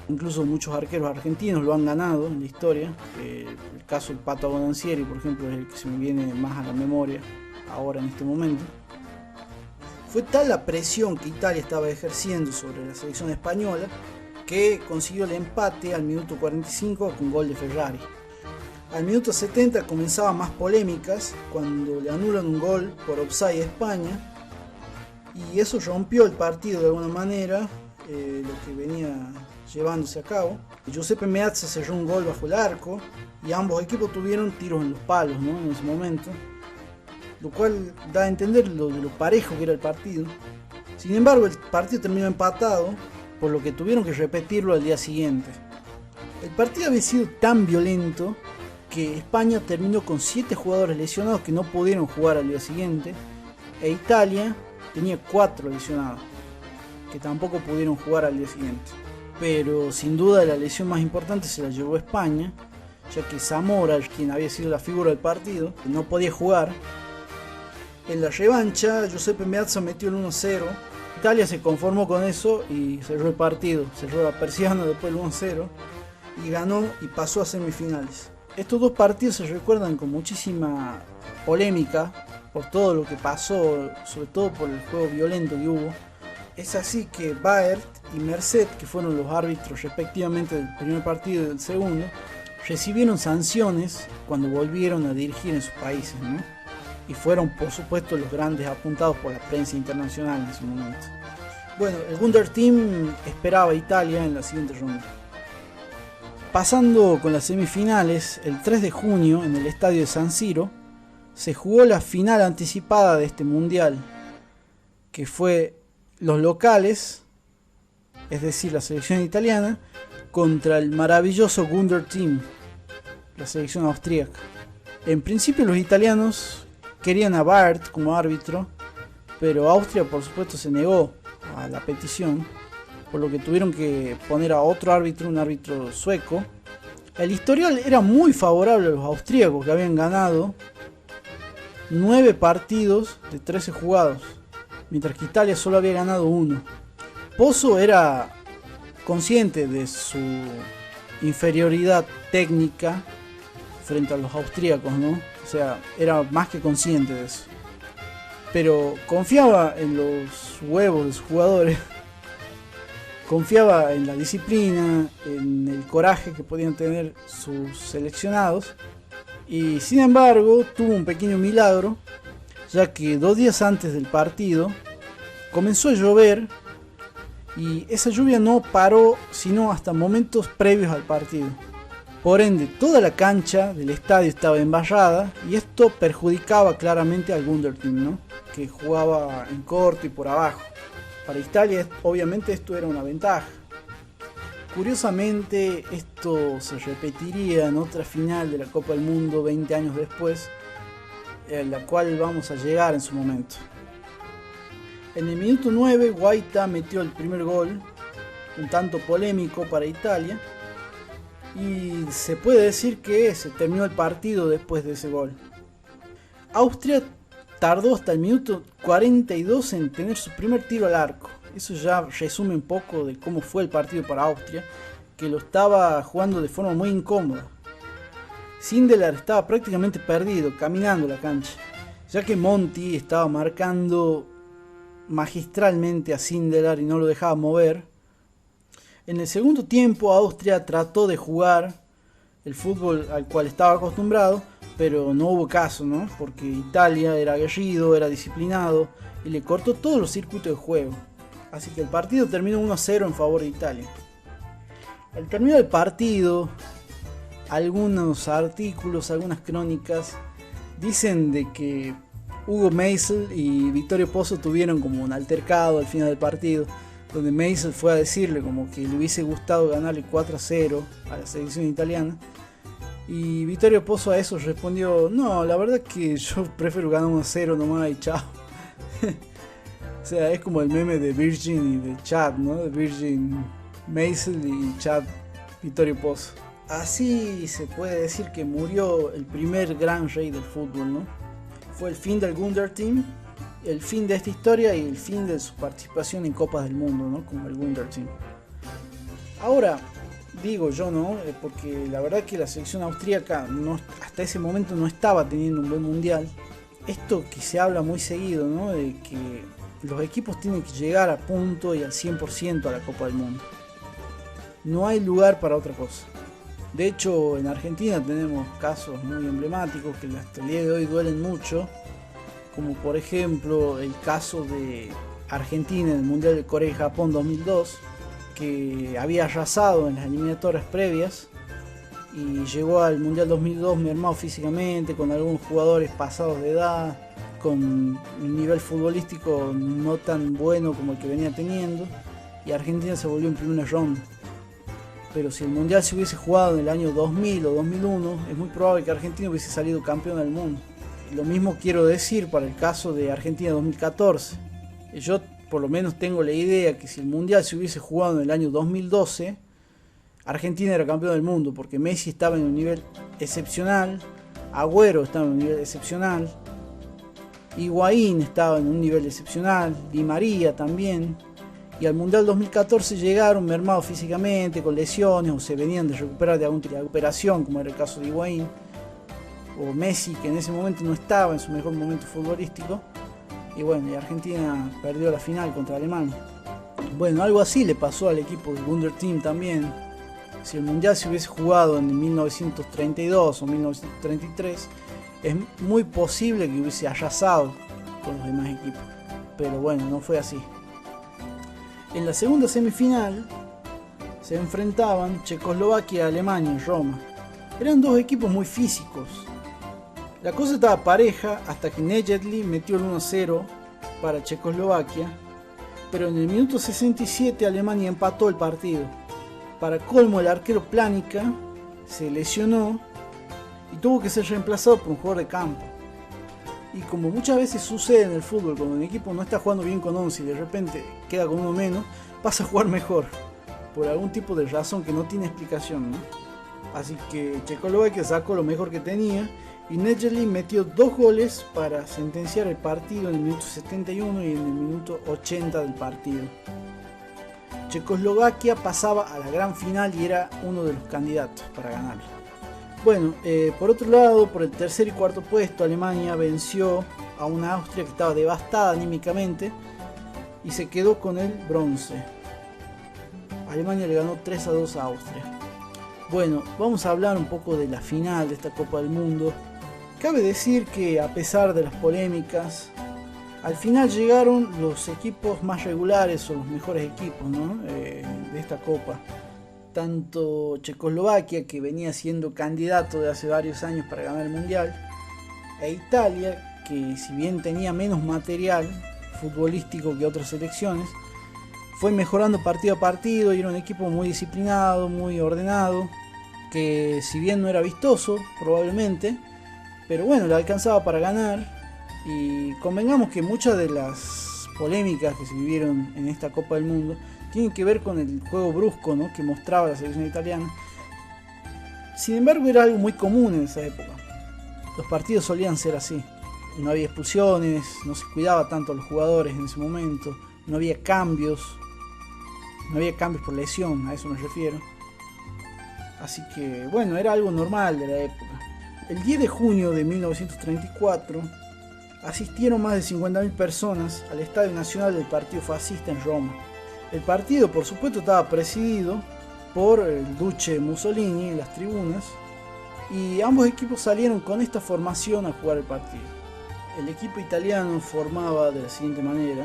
Incluso muchos arqueros argentinos lo han ganado en la historia. El caso del Pato Bonancieri, por ejemplo, es el que se me viene más a la memoria ahora en este momento. Fue tal la presión que Italia estaba ejerciendo sobre la selección española que consiguió el empate al minuto 45 con gol de Ferrari. Al minuto 70 comenzaban más polémicas cuando le anulan un gol por offside a España, y eso rompió el partido de alguna manera, lo que venía llevándose a cabo. Giuseppe Meazza cerró un gol bajo el arco y ambos equipos tuvieron tiros en los palos, ¿no?, en ese momento, lo cual da a entender lo parejo que era el partido. Sin embargo, el partido terminó empatado, por lo que tuvieron que repetirlo al día siguiente. El partido había sido tan violento que España terminó con 7 jugadores lesionados que no pudieron jugar al día siguiente, e Italia tenía 4 lesionados que tampoco pudieron jugar al día siguiente. Pero sin duda la lesión más importante se la llevó España, ya que Zamora, quien había sido la figura del partido, no podía jugar. En la revancha, Giuseppe Meazza metió el 1-0. Italia se conformó con eso y cerró el partido, cerró la persiana después del 1-0 y ganó y pasó a semifinales. Estos dos partidos se recuerdan con muchísima polémica por todo lo que pasó, sobre todo por el juego violento que hubo. Es así que Baert y Merced, que fueron los árbitros respectivamente del primer partido y del segundo, recibieron sanciones cuando volvieron a dirigir en sus países, ¿no? Y fueron, por supuesto, los grandes apuntados por la prensa internacional en ese momento. Bueno, el Wunder Team esperaba a Italia en la siguiente ronda. Pasando con las semifinales, el 3 de junio en el estadio de San Siro se jugó la final anticipada de este mundial, que fue los locales, es decir, la selección italiana, contra el maravilloso Wunder Team, la selección austríaca. En principio los italianos querían a Baert como árbitro, pero Austria por supuesto se negó a la petición, por lo que tuvieron que poner a otro árbitro, un árbitro sueco. El historial era muy favorable a los austríacos, que habían ganado 9 partidos de 13 jugados, mientras que Italia solo había ganado 1. Pozzo era consciente de su inferioridad técnica frente a los austríacos, ¿no? O sea, era más que consciente de eso. Pero confiaba en los huevos de sus jugadores Confiaba en la disciplina, en el coraje que podían tener sus seleccionados, y sin embargo tuvo un pequeño milagro, ya que 2 días antes del partido comenzó a llover y esa lluvia no paró sino hasta momentos previos al partido. Por ende, toda la cancha del estadio estaba embarrada y esto perjudicaba claramente al Wunderteam, ¿no? Que jugaba en corto y por abajo. Para Italia, obviamente, esto era una ventaja. Curiosamente, esto se repetiría en otra final de la Copa del Mundo 20 años después, en la cual vamos a llegar en su momento. En el minuto 9, Guaita metió el primer gol, un tanto polémico para Italia, y se puede decir que se terminó el partido después de ese gol. Austria tardó hasta el minuto 42 en tener su primer tiro al arco. Eso ya resume un poco de cómo fue el partido para Austria, que lo estaba jugando de forma muy incómoda. Sindelar estaba prácticamente perdido, caminando la cancha, ya que Monti estaba marcando magistralmente a Sindelar y no lo dejaba mover. En el segundo tiempo Austria trató de jugar el fútbol al cual estaba acostumbrado, pero no hubo caso, ¿no? Porque Italia era aguerrido, era disciplinado y le cortó todos los circuitos de juego. Así que el partido terminó 1-0 en favor de Italia. Al terminar el partido, algunos artículos, algunas crónicas dicen de que Hugo Meisel y Vittorio Pozzo tuvieron como un altercado al final del partido, donde Meisel fue a decirle como que le hubiese gustado ganarle 4-0 a la selección italiana, y Vittorio Pozzo a eso respondió: no, la verdad que yo prefiero ganar 1-0 nomás y chao. O sea, es como el meme de Virgin y de Chad, ¿no? De Virgin Meisel y Chad Vittorio Pozzo. Así se puede decir que murió el primer gran rey del fútbol, ¿no? Fue el fin del Wunderteam, el fin de esta historia y el fin de su participación en Copas del Mundo, ¿no? Como el Wunderteam. Ahora, digo yo, ¿no? Porque la verdad que la selección austríaca hasta ese momento no estaba teniendo un buen mundial. Esto que se habla muy seguido, ¿no? De que los equipos tienen que llegar a punto y al 100% a la Copa del Mundo. No hay lugar para otra cosa. De hecho, en Argentina tenemos casos muy emblemáticos que hasta el día de hoy duelen mucho, como por ejemplo el caso de Argentina en el Mundial de Corea y Japón 2002, que había arrasado en las eliminatorias previas y llegó al Mundial 2002 mermado físicamente, con algunos jugadores pasados de edad, con un nivel futbolístico no tan bueno como el que venía teniendo, y Argentina se volvió en primera ronda. Pero si el Mundial se hubiese jugado en el año 2000 o 2001, es muy probable que Argentina hubiese salido campeón del mundo. Lo mismo quiero decir para el caso de Argentina 2014. Yo por lo menos tengo la idea que si el Mundial se hubiese jugado en el año 2012, Argentina era campeón del mundo, porque Messi estaba en un nivel excepcional, Agüero estaba en un nivel excepcional, Higuaín estaba en un nivel excepcional, Di María también. Y al Mundial 2014 llegaron mermados físicamente, con lesiones, o se venían de recuperar de alguna operación, como era el caso de Higuaín, o Messi, que en ese momento no estaba en su mejor momento futbolístico. Y bueno, y Argentina perdió la final contra Alemania. Bueno, algo así le pasó al equipo del Wunderteam también. Si el Mundial se hubiese jugado en 1932 o 1933, es muy posible que hubiese arrasado con los demás equipos. Pero bueno, no fue así. En la segunda semifinal se enfrentaban Checoslovaquia y Alemania en Roma. Eran dos equipos muy físicos. La cosa estaba pareja hasta que Nejedly metió el 1-0 para Checoslovaquia, pero en el minuto 67 Alemania empató el partido. Para colmo, el arquero Planica se lesionó y tuvo que ser reemplazado por un jugador de campo. Y como muchas veces sucede en el fútbol, cuando un equipo no está jugando bien con 11 y de repente queda con uno menos, pasa a jugar mejor, por algún tipo de razón que no tiene explicación, ¿no? Así que Checoslovaquia sacó lo mejor que tenía y Nejedly metió 2 goles para sentenciar el partido en el minuto 71 y en el minuto 80 del partido. Checoslovaquia pasaba a la gran final y era uno de los candidatos para ganarla. Bueno, por otro lado, por el tercer y cuarto puesto, Alemania venció a una Austria que estaba devastada anímicamente y se quedó con el bronce. Alemania le ganó 3-2 a Austria. Bueno, vamos a hablar un poco de la final de esta Copa del Mundo. Cabe decir que a pesar de las polémicas, al final llegaron los equipos más regulares o los mejores equipos, ¿no? De esta Copa. Tanto Checoslovaquia, que venía siendo candidato de hace varios años para ganar el Mundial, e Italia, que si bien tenía menos material futbolístico que otras selecciones, fue mejorando partido a partido y era un equipo muy disciplinado, muy ordenado, que si bien no era vistoso probablemente, pero bueno, le alcanzaba para ganar. Y convengamos que muchas de las polémicas que se vivieron en esta Copa del Mundo tienen que ver con el juego brusco, ¿no?, que mostraba la selección italiana. Sin embargo, era algo muy común en esa época. Los partidos solían ser así. No había expulsiones, no se cuidaba tanto a los jugadores en ese momento, no había cambios por lesión, a eso me refiero. Así que bueno, era algo normal de la época. El 10 de junio de 1934 asistieron más de 50.000 personas al Estadio Nacional del Partido Fascista en Roma. El partido, por supuesto, estaba presidido por el duce Mussolini en las tribunas, y ambos equipos salieron con esta formación a jugar el partido. El equipo italiano formaba de la siguiente manera: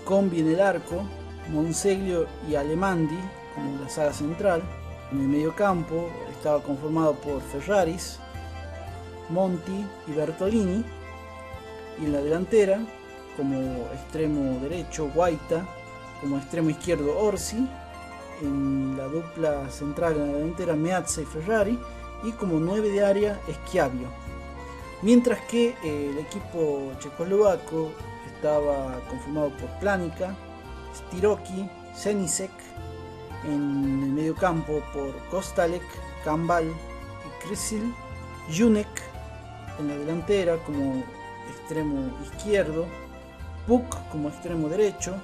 Combi en el arco, Monseglio y Alemandi como la saga central. En el mediocampo estaba conformado por Ferraris, Monti y Bertolini, y en la delantera, como extremo derecho, Guaita, como extremo izquierdo, Orsi, en la dupla central en la delantera, Meazza y Ferrari, y como 9 de área, Schiavio. Mientras que el equipo checoslovaco estaba conformado por Planica, Stiroki, Senisek, en el medio campo por Kostalek, Kambal y Krysil, Junek en la delantera como extremo izquierdo, Puk como extremo derecho,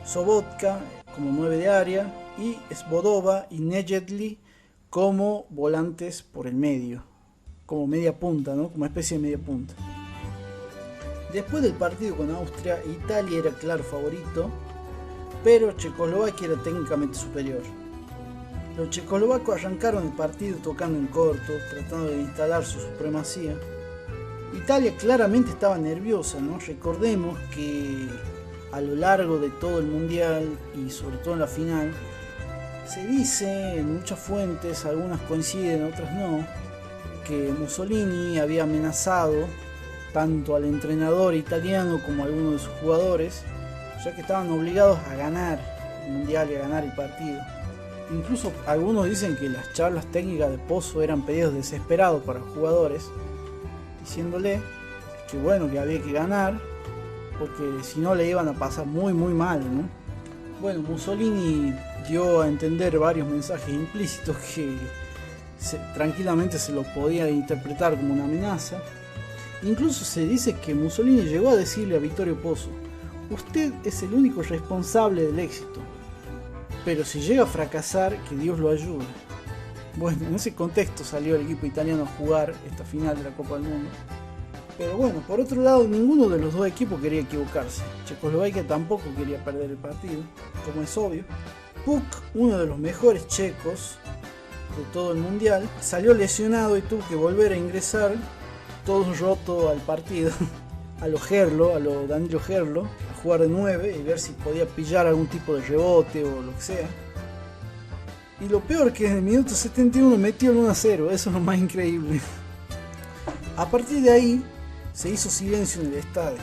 Sobotka como 9 de área y Svodova y Nejedli como volantes por el medio, como media punta, ¿no?, como especie de media punta. Después del partido con Austria, Italia era claro favorito, pero Checoslovaquia era técnicamente superior. Los checoslovacos arrancaron el partido tocando en corto, tratando de instalar su supremacía. Italia claramente estaba nerviosa, ¿no? Recordemos que a lo largo de todo el mundial y sobre todo en la final, se dice en muchas fuentes, algunas coinciden, otras no, que Mussolini había amenazado tanto al entrenador italiano como a algunos de sus jugadores, ya que estaban obligados a ganar el mundial y a ganar el partido. Incluso algunos dicen que las charlas técnicas de Pozzo eran pedidos desesperados para los jugadores, diciéndole que bueno, que había que ganar, porque si no le iban a pasar muy mal, ¿no? Bueno, Mussolini dio a entender varios mensajes implícitos que tranquilamente se lo podía interpretar como una amenaza. Incluso se dice que Mussolini llegó a decirle a Vittorio Pozzo: usted es el único responsable del éxito, pero si llega a fracasar, que Dios lo ayude. Bueno, en ese contexto salió el equipo italiano a jugar esta final de la Copa del Mundo. Pero bueno, por otro lado, ninguno de los dos equipos quería equivocarse. Checoslovaquia tampoco quería perder el partido, como es obvio. Puk, uno de los mejores checos de todo el mundial, salió lesionado y tuvo que volver a ingresar todo roto al partido. A lo Gerlo, a lo Danilo Gerlo, a jugar de 9 y ver si podía pillar algún tipo de rebote o lo que sea. Y lo peor que en el minuto 71 metió el 1-0, eso es lo más increíble. A partir de ahí se hizo silencio en el estadio,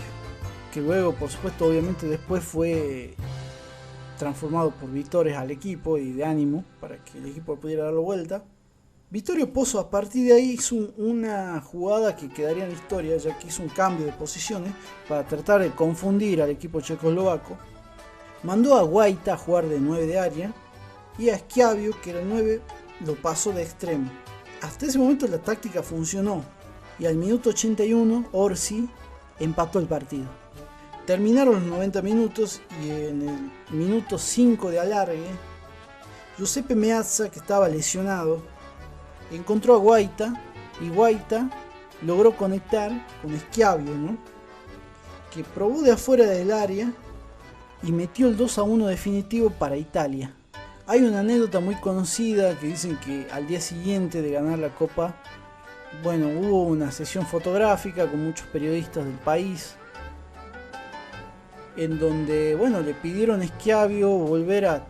que luego, por supuesto, obviamente después fue transformado por victorias al equipo y de ánimo para que el equipo pudiera dar la vuelta. Vittorio Pozzo a partir de ahí hizo una jugada que quedaría en la historia, ya que hizo un cambio de posiciones para tratar de confundir al equipo checoslovaco. Mandó a Guaita a jugar de 9 de área y a Schiavio, que era el 9, lo pasó de extremo. Hasta ese momento la táctica funcionó y al minuto 81 Orsi empató el partido. Terminaron los 90 minutos y en el minuto 5 de alargue, Giuseppe Meazza, que estaba lesionado, encontró a Guaita y Guaita logró conectar con Schiavio, ¿no?, que probó de afuera del área y metió el 2-1 definitivo para Italia. Hay una anécdota muy conocida que dicen que al día siguiente de ganar la Copa, bueno, hubo una sesión fotográfica con muchos periodistas del país, en donde, bueno, le pidieron a Schiavio volver a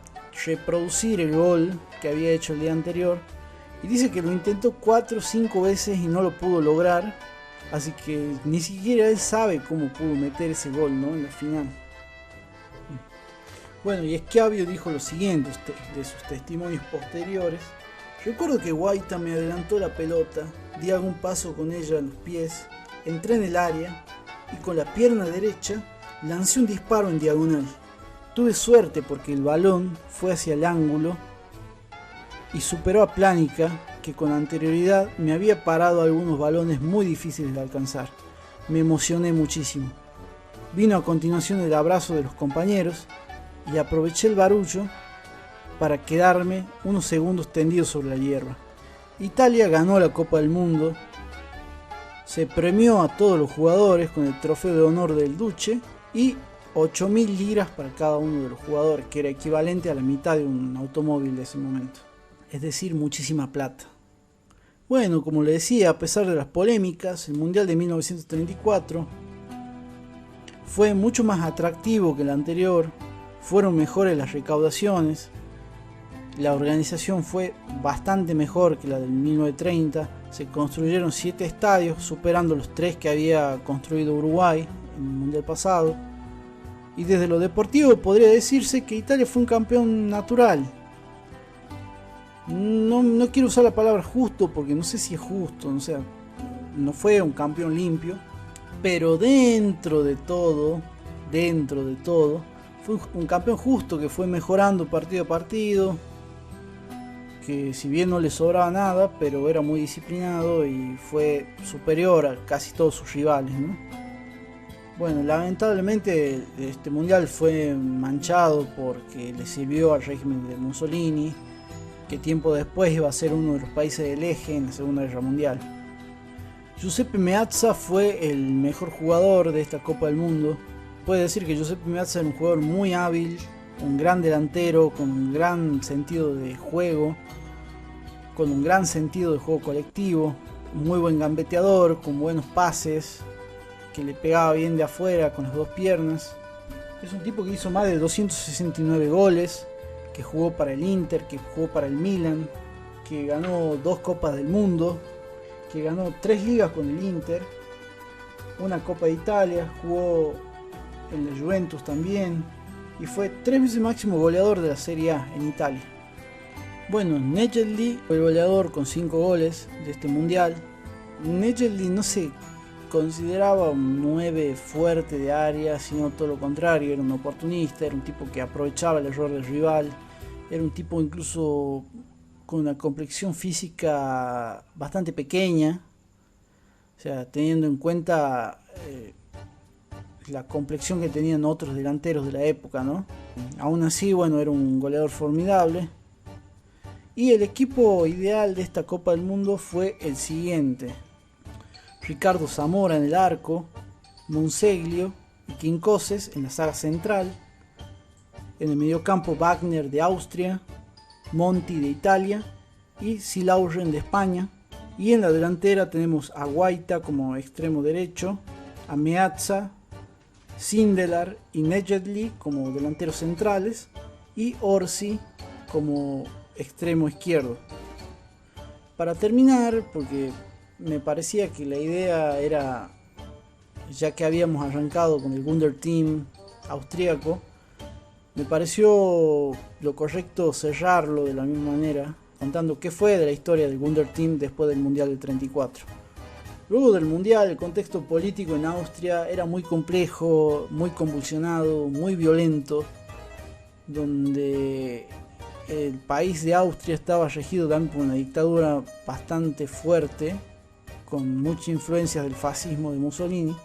reproducir el gol que había hecho el día anterior, y dice que lo intentó 4 o 5 veces y no lo pudo lograr, así que ni siquiera él sabe cómo pudo meter ese gol, ¿no?, en la final. Bueno, y Schiavio dijo lo siguiente de sus testimonios posteriores: recuerdo que Guaita me adelantó la pelota, di algún paso con ella a los pies, entré en el área y con la pierna derecha lancé un disparo en diagonal. Tuve suerte porque el balón fue hacia el ángulo y superó a Plánica, que con anterioridad me había parado algunos balones muy difíciles de alcanzar. Me emocioné muchísimo. Vino a continuación el abrazo de los compañeros y aproveché el barullo para quedarme unos segundos tendido sobre la hierba. Italia ganó la Copa del Mundo. Se premió a todos los jugadores con el trofeo de honor del Duce y 8.000 liras para cada uno de los jugadores, que era equivalente a la mitad de un automóvil de ese momento. Es decir, muchísima plata. Bueno, como le decía, a pesar de las polémicas, el Mundial de 1934 fue mucho más atractivo que el anterior. Fueron mejores las recaudaciones, la organización fue bastante mejor que la del 1930, se construyeron 7 estadios, superando los 3 que había construido Uruguay en el Mundial pasado, y desde lo deportivo podría decirse que Italia fue un campeón natural. No quiero usar la palabra justo porque no sé si es justo, o sea, no fue un campeón limpio, pero dentro de todo, fue un campeón justo que fue mejorando partido a partido, que si bien no le sobraba nada, pero era muy disciplinado y fue superior a casi todos sus rivales, ¿no? Bueno, lamentablemente este mundial fue manchado porque le sirvió al régimen de Mussolini, que tiempo después iba a ser uno de los países del eje en la Segunda Guerra Mundial. Giuseppe Meazza fue el mejor jugador de esta Copa del Mundo. Puede decir que Giuseppe Meazza era un jugador muy hábil, un gran delantero, con un gran sentido de juego, con un gran sentido de juego colectivo, un muy buen gambeteador, con buenos pases, que le pegaba bien de afuera con las 2 piernas. Es un tipo que hizo más de 269 goles, que jugó para el Inter, que jugó para el Milan, que ganó 2 Copas del Mundo, que ganó 3 ligas con el Inter, una Copa de Italia, jugó en la Juventus también, y fue 3 veces máximo goleador de la Serie A en Italia. Bueno, Nejedly fue el goleador con 5 goles de este mundial. Nejedly no se consideraba un 9 fuerte de área, sino todo lo contrario, era un oportunista, era un tipo que aprovechaba el error del rival, era un tipo incluso con una complexión física bastante pequeña, o sea, teniendo en cuenta la complexión que tenían otros delanteros de la época, ¿no? Aún así, bueno, era un goleador formidable. Y el equipo ideal de esta Copa del Mundo fue el siguiente: Ricardo Zamora en el arco, Monseglio y Quincoses en la saga central, en el mediocampo Wagner de Austria, Monti de Italia y Silauren de España, y en la delantera tenemos a Guaita como extremo derecho, a Meazza, Sindelar y Nejedly como delanteros centrales y Orsi como extremo izquierdo. Para terminar, porque me parecía que la idea era, ya que habíamos arrancado con el Wunderteam austríaco, me pareció lo correcto cerrarlo de la misma manera, contando qué fue de la historia del Wunderteam después del Mundial del 34. Luego del Mundial, el contexto político en Austria era muy complejo, muy convulsionado, muy violento, donde el país de Austria estaba regido también por una dictadura bastante fuerte, con mucha influencia del fascismo de Mussolini,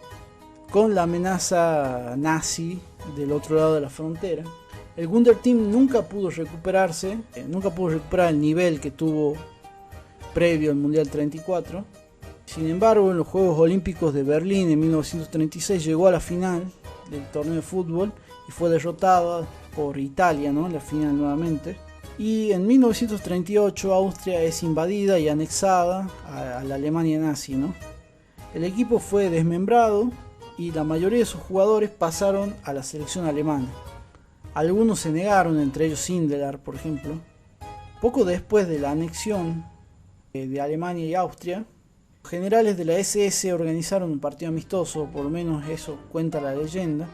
con la amenaza nazi del otro lado de la frontera. El Wunderteam nunca pudo recuperar el nivel que tuvo previo al Mundial 34. Sin embargo, en los Juegos Olímpicos de Berlín en 1936 llegó a la final del torneo de fútbol y fue derrotada por Italia, ¿no?, en la final nuevamente. Y en 1938 Austria es invadida y anexada a la Alemania nazi, ¿no? El equipo fue desmembrado y la mayoría de sus jugadores pasaron a la selección alemana. Algunos se negaron, entre ellos Sindelar, por ejemplo. Poco después de la anexión de Alemania y Austria, los generales de la SS organizaron un partido amistoso, por lo menos eso cuenta la leyenda,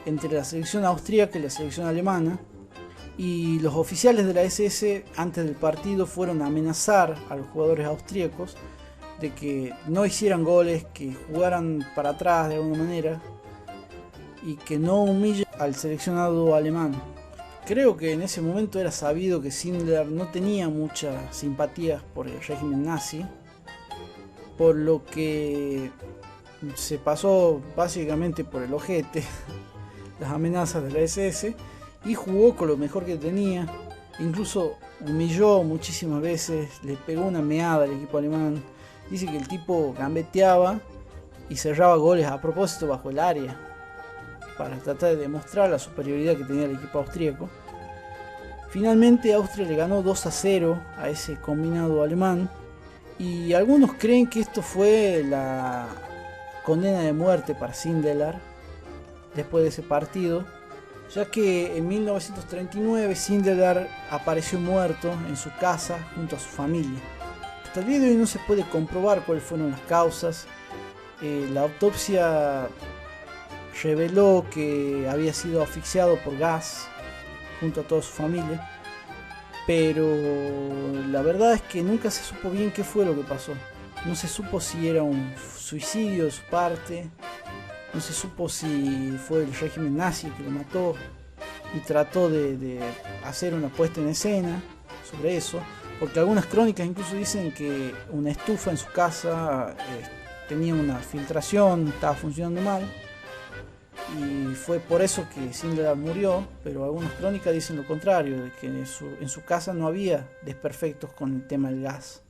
entre la selección austríaca y la selección alemana. Y los oficiales de la SS antes del partido fueron a amenazar a los jugadores austríacos de que no hicieran goles, que jugaran para atrás de alguna manera y que no humillen al seleccionado alemán. Creo que en ese momento era sabido que Sindelar no tenía muchas simpatías por el régimen nazi, por lo que se pasó básicamente por el ojete las amenazas de la SS y jugó con lo mejor que tenía. Incluso humilló muchísimas veces, le pegó una meada al equipo alemán. Dice que el tipo gambeteaba y cerraba goles a propósito bajo el área para tratar de demostrar la superioridad que tenía el equipo austríaco. Finalmente Austria le ganó 2-0 a ese combinado alemán y algunos creen que esto fue la condena de muerte para Sindelar después de ese partido, ya que en 1939 Sindelar apareció muerto en su casa junto a su familia. Hasta el día de hoy no se puede comprobar cuáles fueron las causas. La autopsia reveló que había sido asfixiado por gas junto a toda su familia, pero la verdad es que nunca se supo bien qué fue lo que pasó. No se supo si era un suicidio de su parte, no se supo si fue el régimen nazi que lo mató y trató de hacer una puesta en escena sobre eso, porque algunas crónicas incluso dicen que una estufa en su casa tenía una filtración, estaba funcionando mal y fue por eso que Sindelar murió, pero algunas crónicas dicen lo contrario, de que en su casa no había desperfectos con el tema del gas.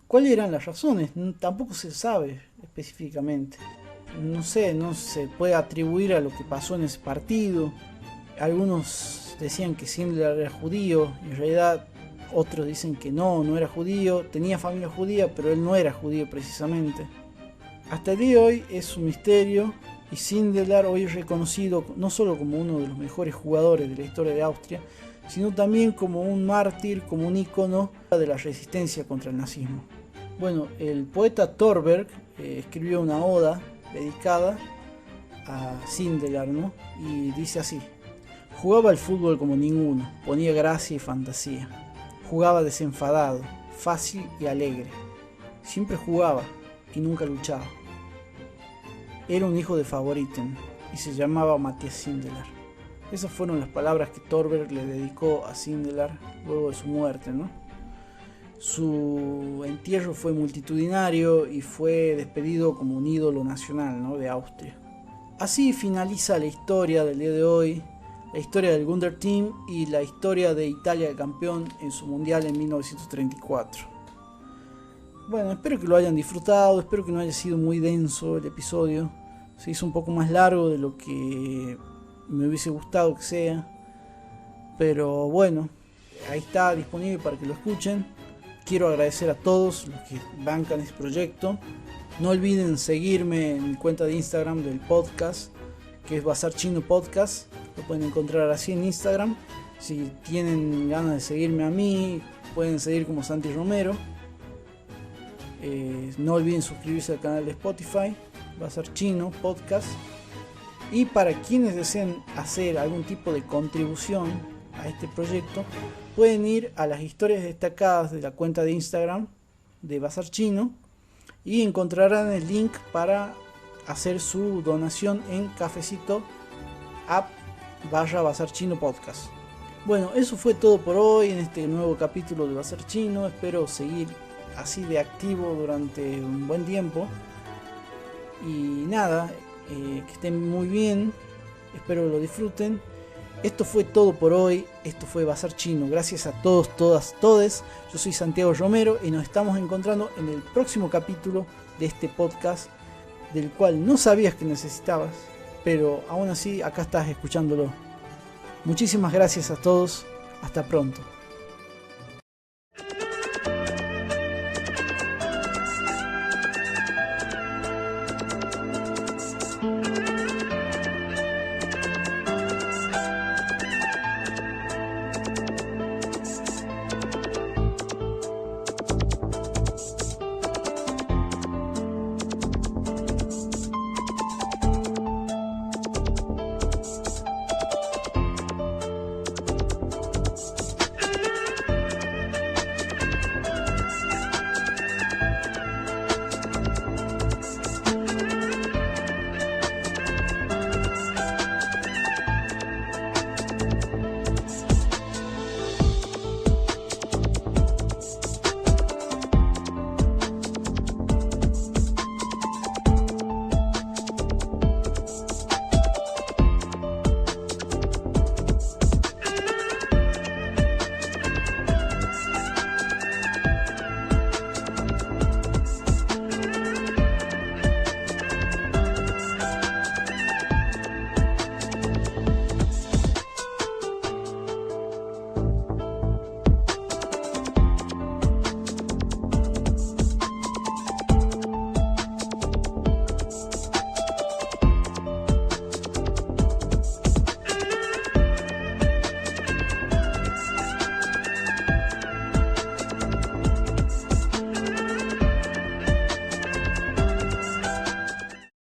¿Cuáles eran las razones? Tampoco se sabe específicamente. No se puede atribuir a lo que pasó en ese partido. Algunos decían que Sindelar era judío, en realidad otros dicen que no era judío, tenía familia judía, pero él no era judío precisamente. Hasta el día de hoy es un misterio y Sindelar hoy es reconocido no solo como uno de los mejores jugadores de la historia de Austria, sino también como un mártir, como un ícono de la resistencia contra el nazismo. Bueno, el poeta Thorberg escribió una oda dedicada a Sindelar, ¿no? Y dice así: jugaba al fútbol como ninguno, ponía gracia y fantasía. Jugaba desenfadado, fácil y alegre. Siempre jugaba y nunca luchaba. Era un hijo de Favoriten y se llamaba Matthias Sindelar. Esas fueron las palabras que Thorberg le dedicó a Sindelar luego de su muerte, ¿no? Su entierro fue multitudinario y fue despedido como un ídolo nacional, ¿no?, de Austria. Así finaliza la historia del día de hoy, la historia del Wunder Team y la historia de Italia de campeón en su mundial en 1934. Bueno, espero que lo hayan disfrutado, espero que no haya sido muy denso el episodio. Se hizo un poco más largo de lo que me hubiese gustado que sea, pero bueno, ahí está disponible para que lo escuchen. Quiero agradecer a todos los que bancan este proyecto. No olviden seguirme en mi cuenta de Instagram del podcast, que es Bazar Chino Podcast. Lo pueden encontrar así en Instagram. Si tienen ganas de seguirme a mí, pueden seguir como Santi Romero. No olviden suscribirse al canal de Spotify, Bazar Chino Podcast. Y para quienes deseen hacer algún tipo de contribución a este proyecto, pueden ir a las historias destacadas de la cuenta de Instagram de Bazar Chino y encontrarán el link para hacer su donación en Cafecito app/Bazar Chino Podcast. Bueno, eso fue todo por hoy en este nuevo capítulo de Bazar Chino. Espero seguir así de activo durante un buen tiempo. Y nada, que estén muy bien. Espero lo disfruten. Esto fue todo por hoy. Esto fue Bazar Chino. Gracias a todos, todas, todes. Yo soy Santiago Romero y nos estamos encontrando en el próximo capítulo de este podcast, del cual no sabías que necesitabas, pero aún así acá estás escuchándolo. Muchísimas gracias a todos. Hasta pronto.